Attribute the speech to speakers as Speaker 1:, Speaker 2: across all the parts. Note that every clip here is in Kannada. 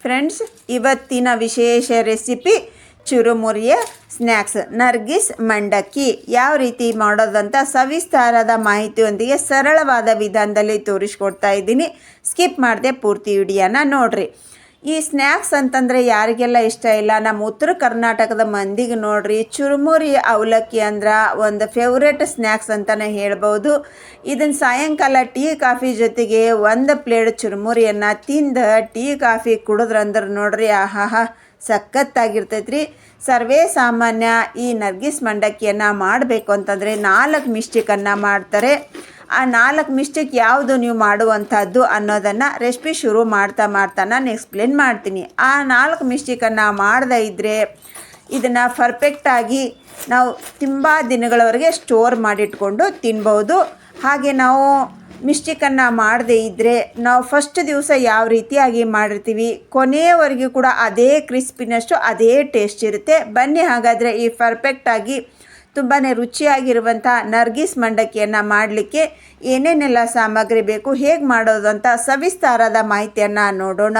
Speaker 1: ಫ್ರೆಂಡ್ಸ್, ಇವತ್ತಿನ ವಿಶೇಷ ರೆಸಿಪಿ ಚುರುಮುರಿಯ ಸ್ನ್ಯಾಕ್ಸ್ ನರ್ಗಿಸ್ ಮಂಡಕ್ಕಿ. ಯಾವ ರೀತಿ ಮಾಡೋದಂತ ಸವಿಸ್ತಾರದ ಮಾಹಿತಿಯೊಂದಿಗೆ ಸರಳವಾದ ವಿಧಾನದಲ್ಲಿ ತೋರಿಸ್ಕೊಡ್ತಾ ಇದ್ದೀನಿ. ಸ್ಕಿಪ್ ಮಾಡದೆ ಪೂರ್ತಿ ವಿಡಿಯೋನ ನೋಡ್ರಿ. ಈ ಸ್ನ್ಯಾಕ್ಸ್ ಅಂತಂದರೆ ಯಾರಿಗೆಲ್ಲ ಇಷ್ಟ ಇಲ್ಲ? ನಮ್ಮ ಉತ್ತರ ಕರ್ನಾಟಕದ ಮಂದಿಗೆ ನೋಡ್ರಿ, ಚುರುಮುರಿ ಅವಲಕ್ಕಿ ಅಂದ್ರೆ ಒಂದು ಫೇವ್ರೇಟ್ ಸ್ನ್ಯಾಕ್ಸ್ ಅಂತಲೇ ಹೇಳ್ಬೋದು. ಇದನ್ನು ಸಾಯಂಕಾಲ ಟೀ ಕಾಫಿ ಜೊತೆಗೆ ಒಂದು ಪ್ಲೇಟ್ ಚುರುಮುರಿಯನ್ನು ತಿಂದು ಟೀ ಕಾಫಿ ಕುಡಿದ್ರಂದ್ರೆ ನೋಡ್ರಿ, ಆಹಾ ಸಖತ್ತಾಗಿರ್ತೈತ್ರಿ. ಸರ್ವೇ ಸಾಮಾನ್ಯ ಈ ನರ್ಗಿಸ್ ಮಂಡಕ್ಕಿಯನ್ನು ಮಾಡಬೇಕು ಅಂತಂದರೆ 4 ಮಿಸ್ಟೇಕನ್ನು ಮಾಡ್ತಾರೆ. ಆ 4 ಮಿಸ್ಟೇಕ್ ಯಾವುದು ನೀವು ಮಾಡುವಂಥದ್ದು ಅನ್ನೋದನ್ನು ರೆಸಿಪಿ ಶುರು ಮಾಡ್ತಾ ನಾನು ಎಕ್ಸ್ಪ್ಲೇನ್ ಮಾಡ್ತೀನಿ. ಆ 4 ಮಿಸ್ಟೇಕನ್ನು ಮಾಡದೇ ಇದ್ದರೆ ಇದನ್ನು ಪರ್ಫೆಕ್ಟಾಗಿ ನಾವು ತುಂಬ ದಿನಗಳವರೆಗೆ ಸ್ಟೋರ್ ಮಾಡಿಟ್ಕೊಂಡು ತಿನ್ಬೋದು. ಹಾಗೆ ನಾವು ಮಿಸ್ಟೇಕನ್ನು ಮಾಡದೇ ಇದ್ದರೆ ನಾವು ಫಸ್ಟ್ ದಿವಸ ಯಾವ ರೀತಿಯಾಗಿ ಮಾಡಿರ್ತೀವಿ, ಕೊನೆಯವರೆಗೂ ಕೂಡ ಅದೇ ಕ್ರಿಸ್ಪಿನಷ್ಟು ಅದೇ ಟೇಸ್ಟ್ ಇರುತ್ತೆ. ಬನ್ನಿ ಹಾಗಾದರೆ ಈ ಪರ್ಫೆಕ್ಟಾಗಿ ತುಂಬಾ ರುಚಿಯಾಗಿರುವಂಥ ನರ್ಗಿಸ್ ಮಂಡಕ್ಕಿಯನ್ನು ಮಾಡಲಿಕ್ಕೆ ಏನೇನೆಲ್ಲ ಸಾಮಗ್ರಿ ಬೇಕು, ಹೇಗೆ ಮಾಡೋದು ಅಂತ ಸವಿಸ್ತಾರದ ಮಾಹಿತಿಯನ್ನು ನೋಡೋಣ.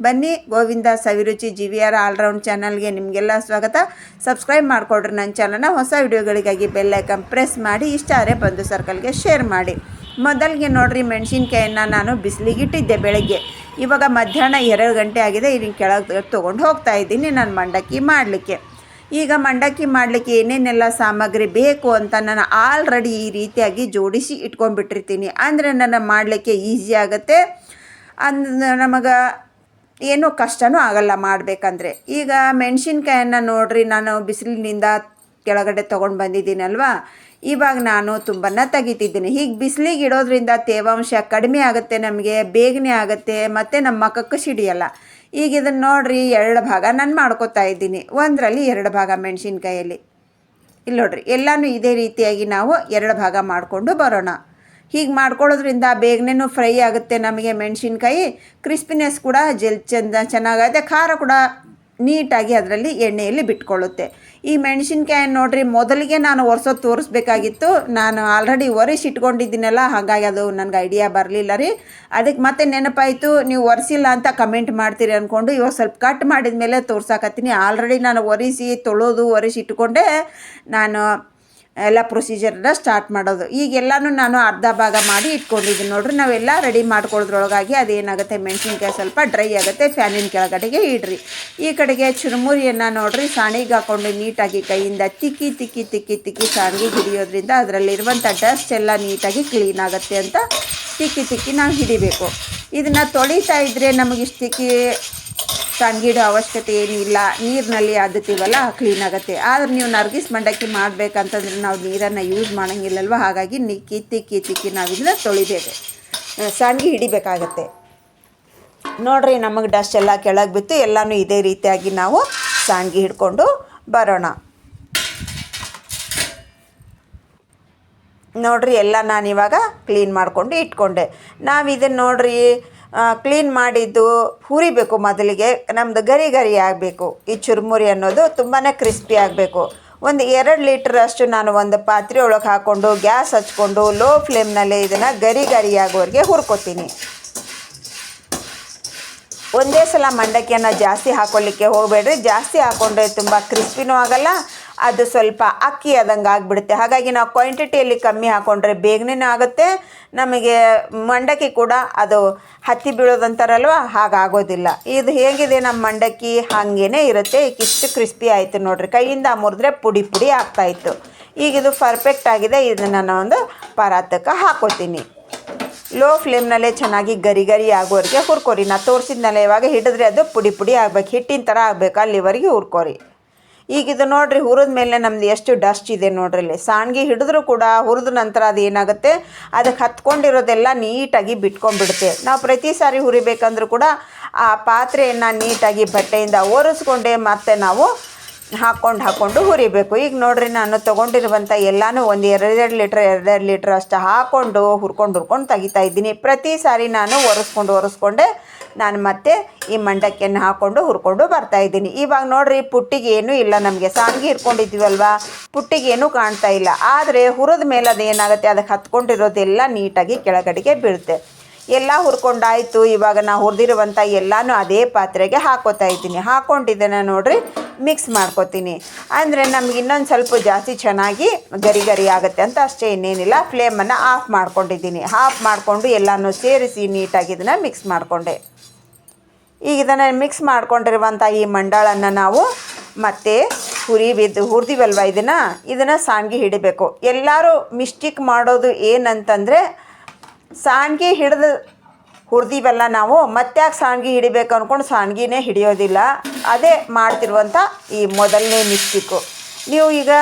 Speaker 1: ಬನ್ನಿ. ಗೋವಿಂದ ಸವಿರುಚಿ GVR ಆಲ್ರೌಂಡ್ ಚಾನಲ್ಗೆ ನಿಮಗೆಲ್ಲ ಸ್ವಾಗತ. ಸಬ್ಸ್ಕ್ರೈಬ್ ಮಾಡಿಕೊಡ್ರಿ ನನ್ನ ಚಾನಲ್ನ. ಹೊಸ ವಿಡಿಯೋಗಳಿಗಾಗಿ ಬೆಲ್ ಐಕನ್ ಪ್ರೆಸ್ ಮಾಡಿ, ಇಷ್ಟ ಆದರೆ ಬಂಧು ಸರ್ಕಲ್ಗೆ ಶೇರ್ ಮಾಡಿ. ಮೊದಲಿಗೆ ನೋಡ್ರಿ, ಮೆಣಸಿನ್ಕಾಯನ್ನು ನಾನು ಬಿಸಿಲಿಗೆ ಇಟ್ಟಿದ್ದೆ ಬೆಳಗ್ಗೆ. ಇವಾಗ ಮಧ್ಯಾಹ್ನ 2 ಗಂಟೆ ಆಗಿದೆ. ಇದನ್ನು ಕೆಳಗೆ ತೊಗೊಂಡು ಹೋಗ್ತಾ ಇದ್ದೀನಿ ನಾನು ಮಂಡಕ್ಕಿ ಮಾಡಲಿಕ್ಕೆ. ಈಗ ಮಂಡಕ್ಕಿ ಮಾಡಲಿಕ್ಕೆ ಏನೇನೆಲ್ಲ ಸಾಮಗ್ರಿ ಬೇಕು ಅಂತ ನಾನು ಆಲ್ರೆಡಿ ಈ ರೀತಿಯಾಗಿ ಜೋಡಿಸಿ ಇಟ್ಕೊಂಡ್ಬಿಟ್ಟಿರ್ತೀನಿ. ಅಂದರೆ ನನ್ನ ಮಾಡಲಿಕ್ಕೆ ಈಸಿ ಆಗುತ್ತೆ, ನಮಗೆ ಏನೂ ಕಷ್ಟನೂ ಆಗಲ್ಲ ಮಾಡಬೇಕಂದ್ರೆ. ಈಗ ಮೆಣಸಿನ್ಕಾಯನ್ನು ನೋಡ್ರಿ, ನಾನು ಬಿಸಿಲಿನಿಂದ ಕೆಳಗಡೆ ತೊಗೊಂಡು ಬಂದಿದ್ದೀನಲ್ವಾ, ಇವಾಗ ನಾನು ತುಂಬನ್ನು ತೆಗಿತಿದ್ದೀನಿ. ಹೀಗೆ ಬಿಸಿಲಿಗೆ ಇಡೋದ್ರಿಂದ ತೇವಾಂಶ ಕಡಿಮೆ ಆಗುತ್ತೆ, ನಮಗೆ ಬೇಗನೆ ಆಗುತ್ತೆ, ಮತ್ತು ನಮ್ಮ ಮಕ್ಕಕ್ಕೆ ಸಿಡಿಯಲ್ಲ. ಈಗ ಇದನ್ನು ನೋಡ್ರಿ, 2 ಭಾಗ ನಾನು ಮಾಡ್ಕೋತಾ ಇದ್ದೀನಿ. ಒಂದರಲ್ಲಿ 2 ಭಾಗ ಮೆಣಸಿನ್ಕಾಯಲ್ಲಿ. ಇಲ್ಲಿ ನೋಡ್ರಿ, ಎಲ್ಲನೂ ಇದೇ ರೀತಿಯಾಗಿ ನಾವು 2 ಭಾಗ ಮಾಡಿಕೊಂಡು ಬರೋಣ. ಹೀಗೆ ಮಾಡ್ಕೊಳ್ಳೋದ್ರಿಂದ ಬೇಗನೆ ಫ್ರೈ ಆಗುತ್ತೆ ನಮಗೆ ಮೆಣಸಿನ್ಕಾಯಿ. ಕ್ರಿಸ್ಪಿನೆಸ್ ಕೂಡ ಚೆನ್ನಾಗುತ್ತೆ, ಖಾರ ಕೂಡ ನೀಟಾಗಿ ಅದರಲ್ಲಿ ಎಣ್ಣೆಯಲ್ಲಿ ಬಿಟ್ಕೊಳ್ಳುತ್ತೆ. ಈ ಮೆಣಸಿನ್ಕಾಯನ್ನು ನೋಡ್ರಿ, ಮೊದಲಿಗೆ ನಾನು ಒರೆಸೋದು ತೋರಿಸ್ಬೇಕಾಗಿತ್ತು. ನಾನು ಆಲ್ರೆಡಿ ಒರೆಸಿಟ್ಕೊಂಡಿದ್ದೀನಲ್ಲ, ಹಾಗಾಗಿ ಅದು ನನಗೆ ಐಡಿಯಾ ಬರಲಿಲ್ಲ ರೀ. ಅದಕ್ಕೆ ಮತ್ತೆ ನೆನಪಾಯಿತು, ನೀವು ಒರೆಸಿಲ್ಲ ಅಂತ ಕಮೆಂಟ್ ಮಾಡ್ತೀರಿ ಅಂದ್ಕೊಂಡು ಇವಾಗ ಸ್ವಲ್ಪ ಕಟ್ ಮಾಡಿದ ಮೇಲೆ ತೋರ್ಸಾಕತ್ತೀನಿ. ಆಲ್ರೆಡಿ ನಾನು ಒರೆಸಿ ಇಟ್ಕೊಂಡೆ ನಾನು ಎಲ್ಲ ಪ್ರೊಸೀಜರ್ನ ಸ್ಟಾರ್ಟ್ ಮಾಡೋದು. ಈಗೆಲ್ಲನೂ ನಾನು ಅರ್ಧ ಭಾಗ ಮಾಡಿ ಇಟ್ಕೊಂಡಿದ್ದೀನಿ ನೋಡ್ರಿ. ನಾವೆಲ್ಲ ರೆಡಿ ಮಾಡ್ಕೊಳ್ಳೋದ್ರೊಳಗಾಗಿ ಅದೇನಾಗುತ್ತೆ, ಮೆಣಸಿನ್ಕಾಯಿ ಸ್ವಲ್ಪ ಡ್ರೈ ಆಗುತ್ತೆ. ಫ್ಯಾನಿನ ಕೆಳಗಡೆಗೆ ಇಡ್ರಿ. ಈ ಕಡೆಗೆ ಚುರುಮುರಿಯನ್ನು ನೋಡ್ರಿ, ಸಾಣಿಗೆ ಹಾಕ್ಕೊಂಡು ನೀಟಾಗಿ ಕೈಯಿಂದ ತಿಕ್ಕಿ ಸಾಣಿಗೆ ಹಿಡಿಯೋದ್ರಿಂದ ಅದರಲ್ಲಿರುವಂಥ ಡಸ್ಟ್ ಎಲ್ಲ ನೀಟಾಗಿ ಕ್ಲೀನ್ ಆಗುತ್ತೆ ಅಂತ ತಿಕ್ಕಿ ನಾವು ಹಿಡಿಬೇಕು. ಇದನ್ನು ತೊಳಿತಾ ಇದ್ದರೆ ನಮಗಿಷ್ಟು ಸಾಣಿಗಿಡೋ ಅವಶ್ಯಕತೆ ಏನಿಲ್ಲ. ನೀರಿನಲ್ಲಿ ಅದ್ದುತ್ತೀವಲ್ಲ, ಕ್ಲೀನ್ ಆಗುತ್ತೆ. ಆದರೆ ನೀವು ನರ್ಗಿಸ್ ಮಂಡಕ್ಕಿ ಮಾಡಬೇಕಂತಂದ್ರೆ ನಾವು ನೀರನ್ನು ಯೂಸ್ ಮಾಡೋಂಗಿಲ್ಲಲ್ವ, ಹಾಗಾಗಿ ತಿಕ್ಕಿ ನಾವು ಇದನ್ನ ತೊಳಿಬೇಕು, ಸಾಣಿಗೆ ಹಿಡಿಬೇಕಾಗತ್ತೆ. ನೋಡ್ರಿ, ನಮಗೆ ಡಸ್ಟ್ ಎಲ್ಲ ಕೆಳಗೆ ಬಿತ್ತು. ಎಲ್ಲನೂ ಇದೇ ರೀತಿಯಾಗಿ ನಾವು ಸಾಣಿಗೆ ಹಿಡ್ಕೊಂಡು ಬರೋಣ. ನೋಡ್ರಿ, ಎಲ್ಲ ನಾನಿವಾಗ ಕ್ಲೀನ್ ಮಾಡಿಕೊಂಡು ಇಟ್ಕೊಂಡೆ. ನಾವು ಇದನ್ನು ನೋಡ್ರಿ ಕ್ಲೀನ್ ಮಾಡಿದ್ದು ಹುರಿಬೇಕು. ಮೊದಲಿಗೆ ನಮ್ಮದು ಗರಿ ಆಗಬೇಕು. ಈ ಚುರುಮುರಿ ಅನ್ನೋದು ತುಂಬಾ ಕ್ರಿಸ್ಪಿ ಆಗಬೇಕು. ಒಂದು 2 ಲೀಟರ್ ಅಷ್ಟು ನಾನು ಒಂದು ಪಾತ್ರೆ ಒಳಗೆ ಹಾಕ್ಕೊಂಡು ಗ್ಯಾಸ್ ಹಚ್ಕೊಂಡು ಲೋ ಫ್ಲೇಮ್ನಲ್ಲೇ ಇದನ್ನು ಗರಿ ಆಗೋವರೆಗೆ ಹುರ್ಕೊತೀನಿ. ಒಂದೇ ಸಲ ಮಂಡಕ್ಕಿಯನ್ನು ಜಾಸ್ತಿ ಹಾಕ್ಕೊಳ್ಳಿಕ್ಕೆ ಹೋಗಬೇಡ್ರಿ. ಜಾಸ್ತಿ ಹಾಕ್ಕೊಂಡ್ರೆ ತುಂಬ ಕ್ರಿಸ್ಪಿನೂ ಆಗಲ್ಲ, ಅದು ಸ್ವಲ್ಪ ಅಕ್ಕಿ ಆದಂಗೆ ಆಗಿಬಿಡುತ್ತೆ. ಹಾಗಾಗಿ ನಾವು ಕ್ವಾಂಟಿಟಿಯಲ್ಲಿ ಕಮ್ಮಿ ಹಾಕ್ಕೊಂಡ್ರೆ ಬೇಗನೆ ಆಗುತ್ತೆ. ನಮಗೆ ಮಂಡಕ್ಕಿ ಕೂಡ ಅದು ಹತ್ತಿ ಬೀಳೋದಂತಾರಲ್ವ, ಹಾಗಾಗೋದಿಲ್ಲ. ಇದು ಹೇಗಿದೆ ನಮ್ಮ ಮಂಡಕ್ಕಿ ಹಾಗೇ ಇರುತ್ತೆ. ಇಷ್ಟು ಕ್ರಿಸ್ಪಿ ಆಯಿತು ನೋಡ್ರಿ, ಕೈಯಿಂದ ಮುರಿದ್ರೆ ಪುಡಿ ಆಗ್ತಾಯಿತ್ತು. ಈಗ ಇದು ಪರ್ಫೆಕ್ಟ್ ಆಗಿದೆ. ಇದನ್ನು ನಾನು ಒಂದು ಪರಾತಕ್ಕೆ ಹಾಕೋತೀನಿ. ಲೋ ಫ್ಲೇಮ್ನಲ್ಲೇ ಚೆನ್ನಾಗಿ ಗರಿ ಆಗೋವರೆಗೆ ಹುರ್ಕೋರಿ. ನಾನು ತೋರಿಸಿದ್ನಲ್ಲ, ಇವಾಗ ಹಿಡಿದ್ರೆ ಅದು ಪುಡಿ ಆಗ್ಬೇಕು, ಹಿಟ್ಟಿನ ಥರ ಆಗಬೇಕು, ಅಲ್ಲಿವರೆಗೆ ಹುರ್ಕೋರಿ. ಈಗ ಇದು ನೋಡ್ರಿ, ಹುರಿದ ಮೇಲೆ ನಮ್ದು ಎಷ್ಟು ಡಸ್ಟ್ ಇದೆ ನೋಡ್ರಿ. ಇಲ್ಲಿ ಸಾಣಿಗೆ ಹಿಡಿದ್ರೂ ಕೂಡ ಹುರಿದ ನಂತರ ಅದು ಏನಾಗುತ್ತೆ, ಅದಕ್ಕೆ ಹತ್ಕೊಂಡಿರೋದೆಲ್ಲ ನೀಟಾಗಿ ಬಿಟ್ಕೊಂಡ್ಬಿಡುತ್ತೆ. ನಾವು ಪ್ರತಿ ಸಾರಿ ಹುರಿಬೇಕಂದ್ರೂ ಕೂಡ ಆ ಪಾತ್ರೆಯನ್ನು ನೀಟಾಗಿ ಬಟ್ಟೆಯಿಂದ ಒರೆಸ್ಕೊಂಡೆ ಮತ್ತೆ ನಾವು ಹಾಕ್ಕೊಂಡು ಹುರಿಬೇಕು. ಈಗ ನೋಡ್ರಿ, ನಾನು ತೊಗೊಂಡಿರುವಂಥ ಎಲ್ಲನೂ ಒಂದು 2 ಲೀಟ್ರ್ ಅಷ್ಟು ಹಾಕ್ಕೊಂಡು ಹುರ್ಕೊಂಡು ತೆಗಿತಾ ಇದ್ದೀನಿ. ಪ್ರತಿ ಸಾರಿ ನಾನು ಒರೆಸ್ಕೊಂಡೆ ನಾನು ಮತ್ತೆ ಈ ಮಂಡಕ್ಕಿಯನ್ನು ಹಾಕ್ಕೊಂಡು ಹುರ್ಕೊಂಡು ಬರ್ತಾಯಿದ್ದೀನಿ. ಇವಾಗ ನೋಡ್ರಿ, ಪುಟ್ಟಿಗೆ ಏನೂ ಇಲ್ಲ, ನಮಗೆ ಸಾಣಿಗೆ ಹಿಡ್ಕೊಂಡಿದ್ದೀವಲ್ವ, ಪುಟ್ಟಿಗೇನೂ ಕಾಣ್ತಾ ಇಲ್ಲ. ಆದರೆ ಹುರಿದ ಮೇಲೆ ಅದು ಏನಾಗುತ್ತೆ, ಅದಕ್ಕೆ ಹತ್ಕೊಂಡಿರೋದೆಲ್ಲ ನೀಟಾಗಿ ಕೆಳಗಡೆಗೆ ಬೀಳುತ್ತೆ. ಎಲ್ಲ ಹುರ್ಕೊಂಡಾಯಿತು. ಇವಾಗ ನಾವು ಹುರಿದಿರುವಂಥ ಎಲ್ಲನೂ ಅದೇ ಪಾತ್ರೆಗೆ ಹಾಕೋತಾ ಇದ್ದೀನಿ. ಹಾಕ್ಕೊಂಡಿದ್ದನ್ನು ನೋಡಿರಿ ಮಿಕ್ಸ್ ಮಾಡ್ಕೊತೀನಿ. ಅಂದರೆ ನಮ್ಗೆ ಇನ್ನೊಂದು ಸ್ವಲ್ಪ ಜಾಸ್ತಿ ಚೆನ್ನಾಗಿ ಗರಿ ಗರಿ ಆಗುತ್ತೆ ಅಂತ ಅಷ್ಟೇ, ಇನ್ನೇನಿಲ್ಲ. ಫ್ಲೇಮನ್ನು ಆಫ್ ಮಾಡ್ಕೊಂಡಿದ್ದೀನಿ. ಆಫ್ ಮಾಡಿಕೊಂಡು ಎಲ್ಲನೂ ಸೇರಿಸಿ ನೀಟಾಗಿ ಇದನ್ನು ಮಿಕ್ಸ್ ಮಾಡಿಕೊಂಡೆ. ಈಗ ಇದನ್ನು ಮಿಕ್ಸ್ ಮಾಡ್ಕೊಂಡಿರುವಂಥ ಈ ಮಂಡಾಳನ್ನು ನಾವು ಮತ್ತೆ ಹುರಿದಿವಲ್ವ ಇದನ್ನು ಸಾನ್ಗಿ ಹಿಡಿಬೇಕು. ಎಲ್ಲರೂ ಮಿಸ್ಟೇಕ್ ಮಾಡೋದು ಏನಂತಂದರೆ, ಸಾನ್ಗಿ ಹಿಡಿದು ಹುರಿದಿವಲ್ಲ ನಾವು ಮತ್ತೆ ಯಾಕೆ ಸಾನ್ಗಿ ಹಿಡಿಬೇಕು ಅಂದ್ಕೊಂಡು ಸಾನ್ಗಿನೇ ಹಿಡಿಯೋದಿಲ್ಲ. ಅದೇ ಮಾಡ್ತಿರುವಂಥ ಈ ಮೊದಲನೇ ಮಿಸ್ಟೇಕು. ನೀವು ಈಗ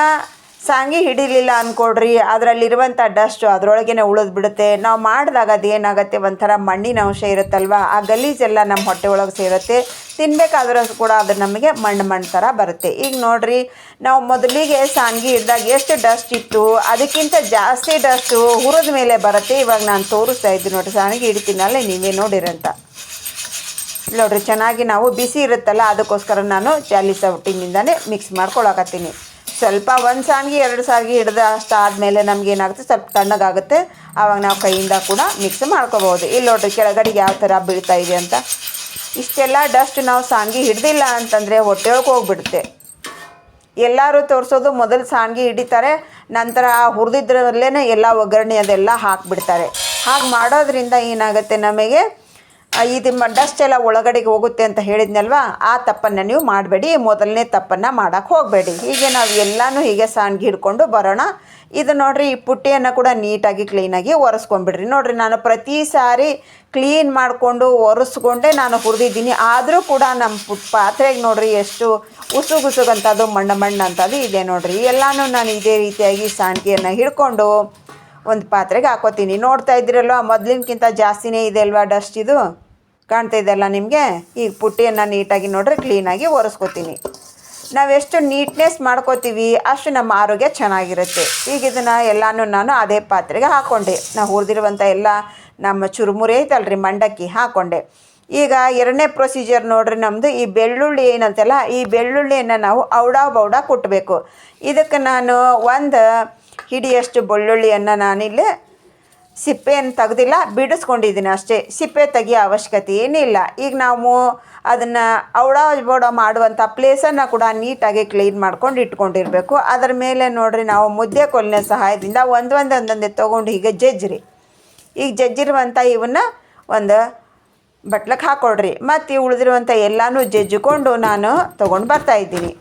Speaker 1: ಸಾಂಗಿ ಹಿಡಿಲಿಲ್ಲ ಅಂದ್ಕೊಡ್ರಿ, ಅದರಲ್ಲಿರುವಂಥ ಡಸ್ಟು ಅದರೊಳಗೇ ಉಳಿದು ಬಿಡುತ್ತೆ. ನಾವು ಮಾಡಿದಾಗ ಅದೇನಾಗುತ್ತೆ, ಒಂಥರ ಮಣ್ಣಿನ ಅಂಶ ಇರುತ್ತಲ್ವ, ಆ ಗಲೀಜೆಲ್ಲ ನಮ್ಮ ಹೊಟ್ಟೆ ಒಳಗೆ ಸೇರುತ್ತೆ. ತಿನ್ನಬೇಕಾದ್ರೂ ಕೂಡ ಅದು ನಮಗೆ ಮಣ್ಣು ಥರ ಬರುತ್ತೆ. ಈಗ ನೋಡಿರಿ, ನಾವು ಮೊದಲಿಗೆ ಸಾಂಗಿ ಹಿಡಿದಾಗ ಎಷ್ಟು ಡಸ್ಟ್ ಇತ್ತು, ಅದಕ್ಕಿಂತ ಜಾಸ್ತಿ ಡಸ್ಟು ಹುರಿದ ಮೇಲೆ ಬರುತ್ತೆ. ಇವಾಗ ನಾನು ತೋರಿಸ್ತಾ ಇದ್ದೀನಿ ನೋಡಿರಿ, ಸಾಂಗಿ ಹಿಡಿತೀನಲ್ಲ, ನೀವೇ ನೋಡಿರಂತ ನೋಡಿರಿ. ಚೆನ್ನಾಗಿ ನಾವು ಬಿಸಿ ಇರುತ್ತಲ್ಲ, ಅದಕ್ಕೋಸ್ಕರ ನಾನು ಜಾಲಿ ಸೌಟಿನಿಂದನೇ ಮಿಕ್ಸ್ ಮಾಡ್ಕೊಳಕತ್ತೀನಿ. ಸ್ವಲ್ಪ ಒಂದು ಸಾಂಗಿ 2 ಸಾಂಗಿ ಹಿಡಿದು ಅಷ್ಟಾದಮೇಲೆ ನಮಗೇನಾಗುತ್ತೆ, ಸ್ವಲ್ಪ ತಣ್ಣಗಾಗುತ್ತೆ. ಆವಾಗ ನಾವು ಕೈಯಿಂದ ಕೂಡ ಮಿಕ್ಸ್ ಮಾಡ್ಕೋಬೋದು. ಇಲ್ಲಿ ನೋಡಿರಿ ಕೆಳಗಡೆಗೆ ಯಾವ ಥರ ಬೀಳ್ತಾ ಇದೆ ಅಂತ. ಇಷ್ಟೆಲ್ಲ ಡಸ್ಟ್ ನಾವು ಸಾಂಗಿ ಹಿಡ್ದಿಲ್ಲ ಅಂತಂದರೆ ಹೊಟ್ಟೆಯೊಳಗೆ ಹೋಗ್ಬಿಡುತ್ತೆ. ಎಲ್ಲರೂ ತೋರಿಸೋದು ಮೊದಲು ಸಾಂಗಿ ಹಿಡಿತಾರೆ, ನಂತರ ಹುರಿದಿದ್ರಲ್ಲೇ ಎಲ್ಲ ಒಗ್ಗರಣೆ ಅದೆಲ್ಲ ಹಾಕಿಬಿಡ್ತಾರೆ. ಹಾಗೆ ಮಾಡೋದ್ರಿಂದ ಏನಾಗುತ್ತೆ, ನಮಗೆ ಇದು ಡಸ್ಟ್ ಎಲ್ಲ ಒಳಗಡೆಗೆ ಹೋಗುತ್ತೆ ಅಂತ ಹೇಳಿದ್ನಲ್ವ, ಆ ತಪ್ಪನ್ನು ನೀವು ಮಾಡಬೇಡಿ. ಮೊದಲನೇ ತಪ್ಪನ್ನು ಮಾಡೋಕ್ಕೆ ಹೋಗಬೇಡಿ. ಹೀಗೆ ನಾವು ಎಲ್ಲನೂ ಹೀಗೆ ಸಾನ್ಗಿ ಹಿಡ್ಕೊಂಡು ಬರೋಣ. ಇದು ನೋಡಿರಿ, ಈ ಪುಟ್ಟಿಯನ್ನು ಕೂಡ ನೀಟಾಗಿ ಕ್ಲೀನಾಗಿ ಒರೆಸ್ಕೊಂಡ್ಬಿಡ್ರಿ. ನೋಡಿರಿ, ನಾನು ಪ್ರತಿ ಸಾರಿ ಕ್ಲೀನ್ ಮಾಡಿಕೊಂಡು ಒರೆಸ್ಕೊಂಡೇ ನಾನು ಹುರಿದಿದ್ದೀನಿ. ಆದರೂ ಕೂಡ ನಮ್ಮ ಪಾತ್ರೆಗೆ ನೋಡಿರಿ ಎಷ್ಟು ಉಸುಗುಸುಗಂಥದ್ದು ಮಣ್ಣು ಅಂಥದ್ದು ಇದೆ ನೋಡಿರಿ. ಎಲ್ಲನೂ ನಾನು ಇದೇ ರೀತಿಯಾಗಿ ಸಾನ್ಗಿಯನ್ನು ಹಿಡ್ಕೊಂಡು ಒಂದು ಪಾತ್ರೆಗೆ ಹಾಕೋತೀನಿ. ನೋಡ್ತಾ ಇದ್ದೀರಲ್ವ, ಮೊದಲಿನಕ್ಕಿಂತ ಜಾಸ್ತಿನೇ ಇದೆ ಅಲ್ವಾ ಡಸ್ಟ್, ಇದು ಕಾಣ್ತಾ ಇದೆಯಲ್ಲ ನಿಮಗೆ. ಈಗ ಪುಟ್ಟಿಯನ್ನು ನೀಟಾಗಿ ನೋಡ್ರಿ ಕ್ಲೀನಾಗಿ ಒರೆಸ್ಕೊತೀನಿ. ನಾವೆಷ್ಟು ನೀಟ್ನೆಸ್ ಮಾಡ್ಕೋತೀವಿ ಅಷ್ಟು ನಮ್ಮ ಆರೋಗ್ಯ ಚೆನ್ನಾಗಿರುತ್ತೆ. ಈಗ ಇದನ್ನು ಎಲ್ಲನೂ ನಾನು ಅದೇ ಪಾತ್ರೆಗೆ ಹಾಕ್ಕೊಂಡೆ. ನಾವು ಹುರಿದಿರುವಂಥ ಎಲ್ಲ ನಮ್ಮ ಚುರುಮುರಿ ಐತಲ್ರಿ ಮಂಡಕ್ಕಿ ಹಾಕ್ಕೊಂಡೆ. ಈಗ ಎರಡನೇ ಪ್ರೊಸೀಜರ್ ನೋಡ್ರಿ, ನಮ್ಮದು ಈ ಬೆಳ್ಳುಳ್ಳಿ ಏನಂತೆಲ್ಲ, ಈ ಬೆಳ್ಳುಳ್ಳಿಯನ್ನು ನಾವು ಬೌಡ ಕುಟ್ಟಬೇಕು. ಇದಕ್ಕೆ ನಾನು ಒಂದು ಹಿಡಿಯಷ್ಟು ಬೆಳ್ಳುಳ್ಳಿಯನ್ನು ನಾನಿಲ್ಲಿ ಸಿಪ್ಪೆಯನ್ನು ತೆಗೆದಿಲ್ಲ, ಬಿಡಿಸ್ಕೊಂಡಿದ್ದೀನಿ ಅಷ್ಟೇ. ಸಿಪ್ಪೆ ತೆಗಿಯೋ ಅವಶ್ಯಕತೆ ಏನಿಲ್ಲ. ಈಗ ನಾವು ಅದನ್ನು ಬೋಡ ಮಾಡುವಂಥ ಪ್ಲೇಸನ್ನು ಕೂಡ ನೀಟಾಗಿ ಕ್ಲೀನ್ ಮಾಡ್ಕೊಂಡು ಇಟ್ಕೊಂಡಿರಬೇಕು. ಅದರ ಮೇಲೆ ನೋಡಿರಿ, ನಾವು ಮುದ್ದೆ ಕೋಲಿನ ಸಹಾಯದಿಂದ ಒಂದೊಂದೇ ತೊಗೊಂಡು ಹೀಗೆ ಜಜ್ಜಿರಿ. ಈಗ ಜಜ್ಜಿರುವಂಥ ಇವನ್ನ ಒಂದು ಬಟ್ಲಕ್ಕೆ ಹಾಕ್ಕೊಡ್ರಿ. ಮತ್ತು ಉಳಿದಿರುವಂಥ ಎಲ್ಲನೂ ಜಜ್ಜಿಕೊಂಡು ನಾನು ತೊಗೊಂಡು ಬರ್ತಾಯಿದ್ದೀನಿ.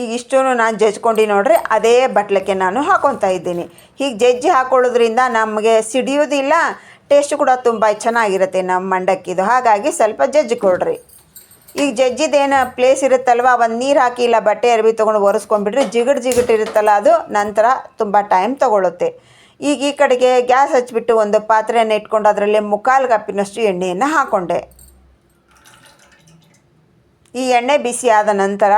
Speaker 1: ಈಗ ಇಷ್ಟೂ ನಾನು ಜಜ್ಕೊಂಡು ನೋಡಿರಿ ಅದೇ ಬಟ್ಲಕ್ಕೆ ನಾನು ಹಾಕೊತಾ ಇದ್ದೀನಿ. ಹೀಗೆ ಜಜ್ಜಿ ಹಾಕೊಳ್ಳೋದ್ರಿಂದ ನಮಗೆ ಸಿಡಿಯೋದಿಲ್ಲ, ಟೇಸ್ಟ್ ಕೂಡ ತುಂಬ ಚೆನ್ನಾಗಿರುತ್ತೆ ನಮ್ಮ ಮಂಡಕ್ಕಿದು. ಹಾಗಾಗಿ ಸ್ವಲ್ಪ ಜಜ್ಜಿ ಕೊಡ್ರಿ. ಈಗ ಜಜ್ಜಿದೇನು ಪ್ಲೇಸ್ ಇರುತ್ತಲ್ವ, ಒಂದು ನೀರು ಹಾಕಿ ಇಲ್ಲ ಬಟ್ಟೆ ಅರ್ಬಿ ತೊಗೊಂಡು ಒರೆಸ್ಕೊಂಡ್ಬಿಡ್ರಿ. ಜಿಗಟ್ ಇರುತ್ತಲ್ಲ, ಅದು ನಂತರ ತುಂಬ ಟೈಮ್ ತೊಗೊಳುತ್ತೆ. ಈಗ ಈ ಕಡೆಗೆ ಗ್ಯಾಸ್ ಹಚ್ಚಿಬಿಟ್ಟು ಒಂದು ಪಾತ್ರೆಯನ್ನು ಇಟ್ಕೊಂಡು ಅದರಲ್ಲಿ 3/4 ಕಪ್ಪಿನಷ್ಟು ಎಣ್ಣೆಯನ್ನು ಹಾಕ್ಕೊಂಡೆ. ಈ ಎಣ್ಣೆ ಬಿಸಿ ಆದ ನಂತರ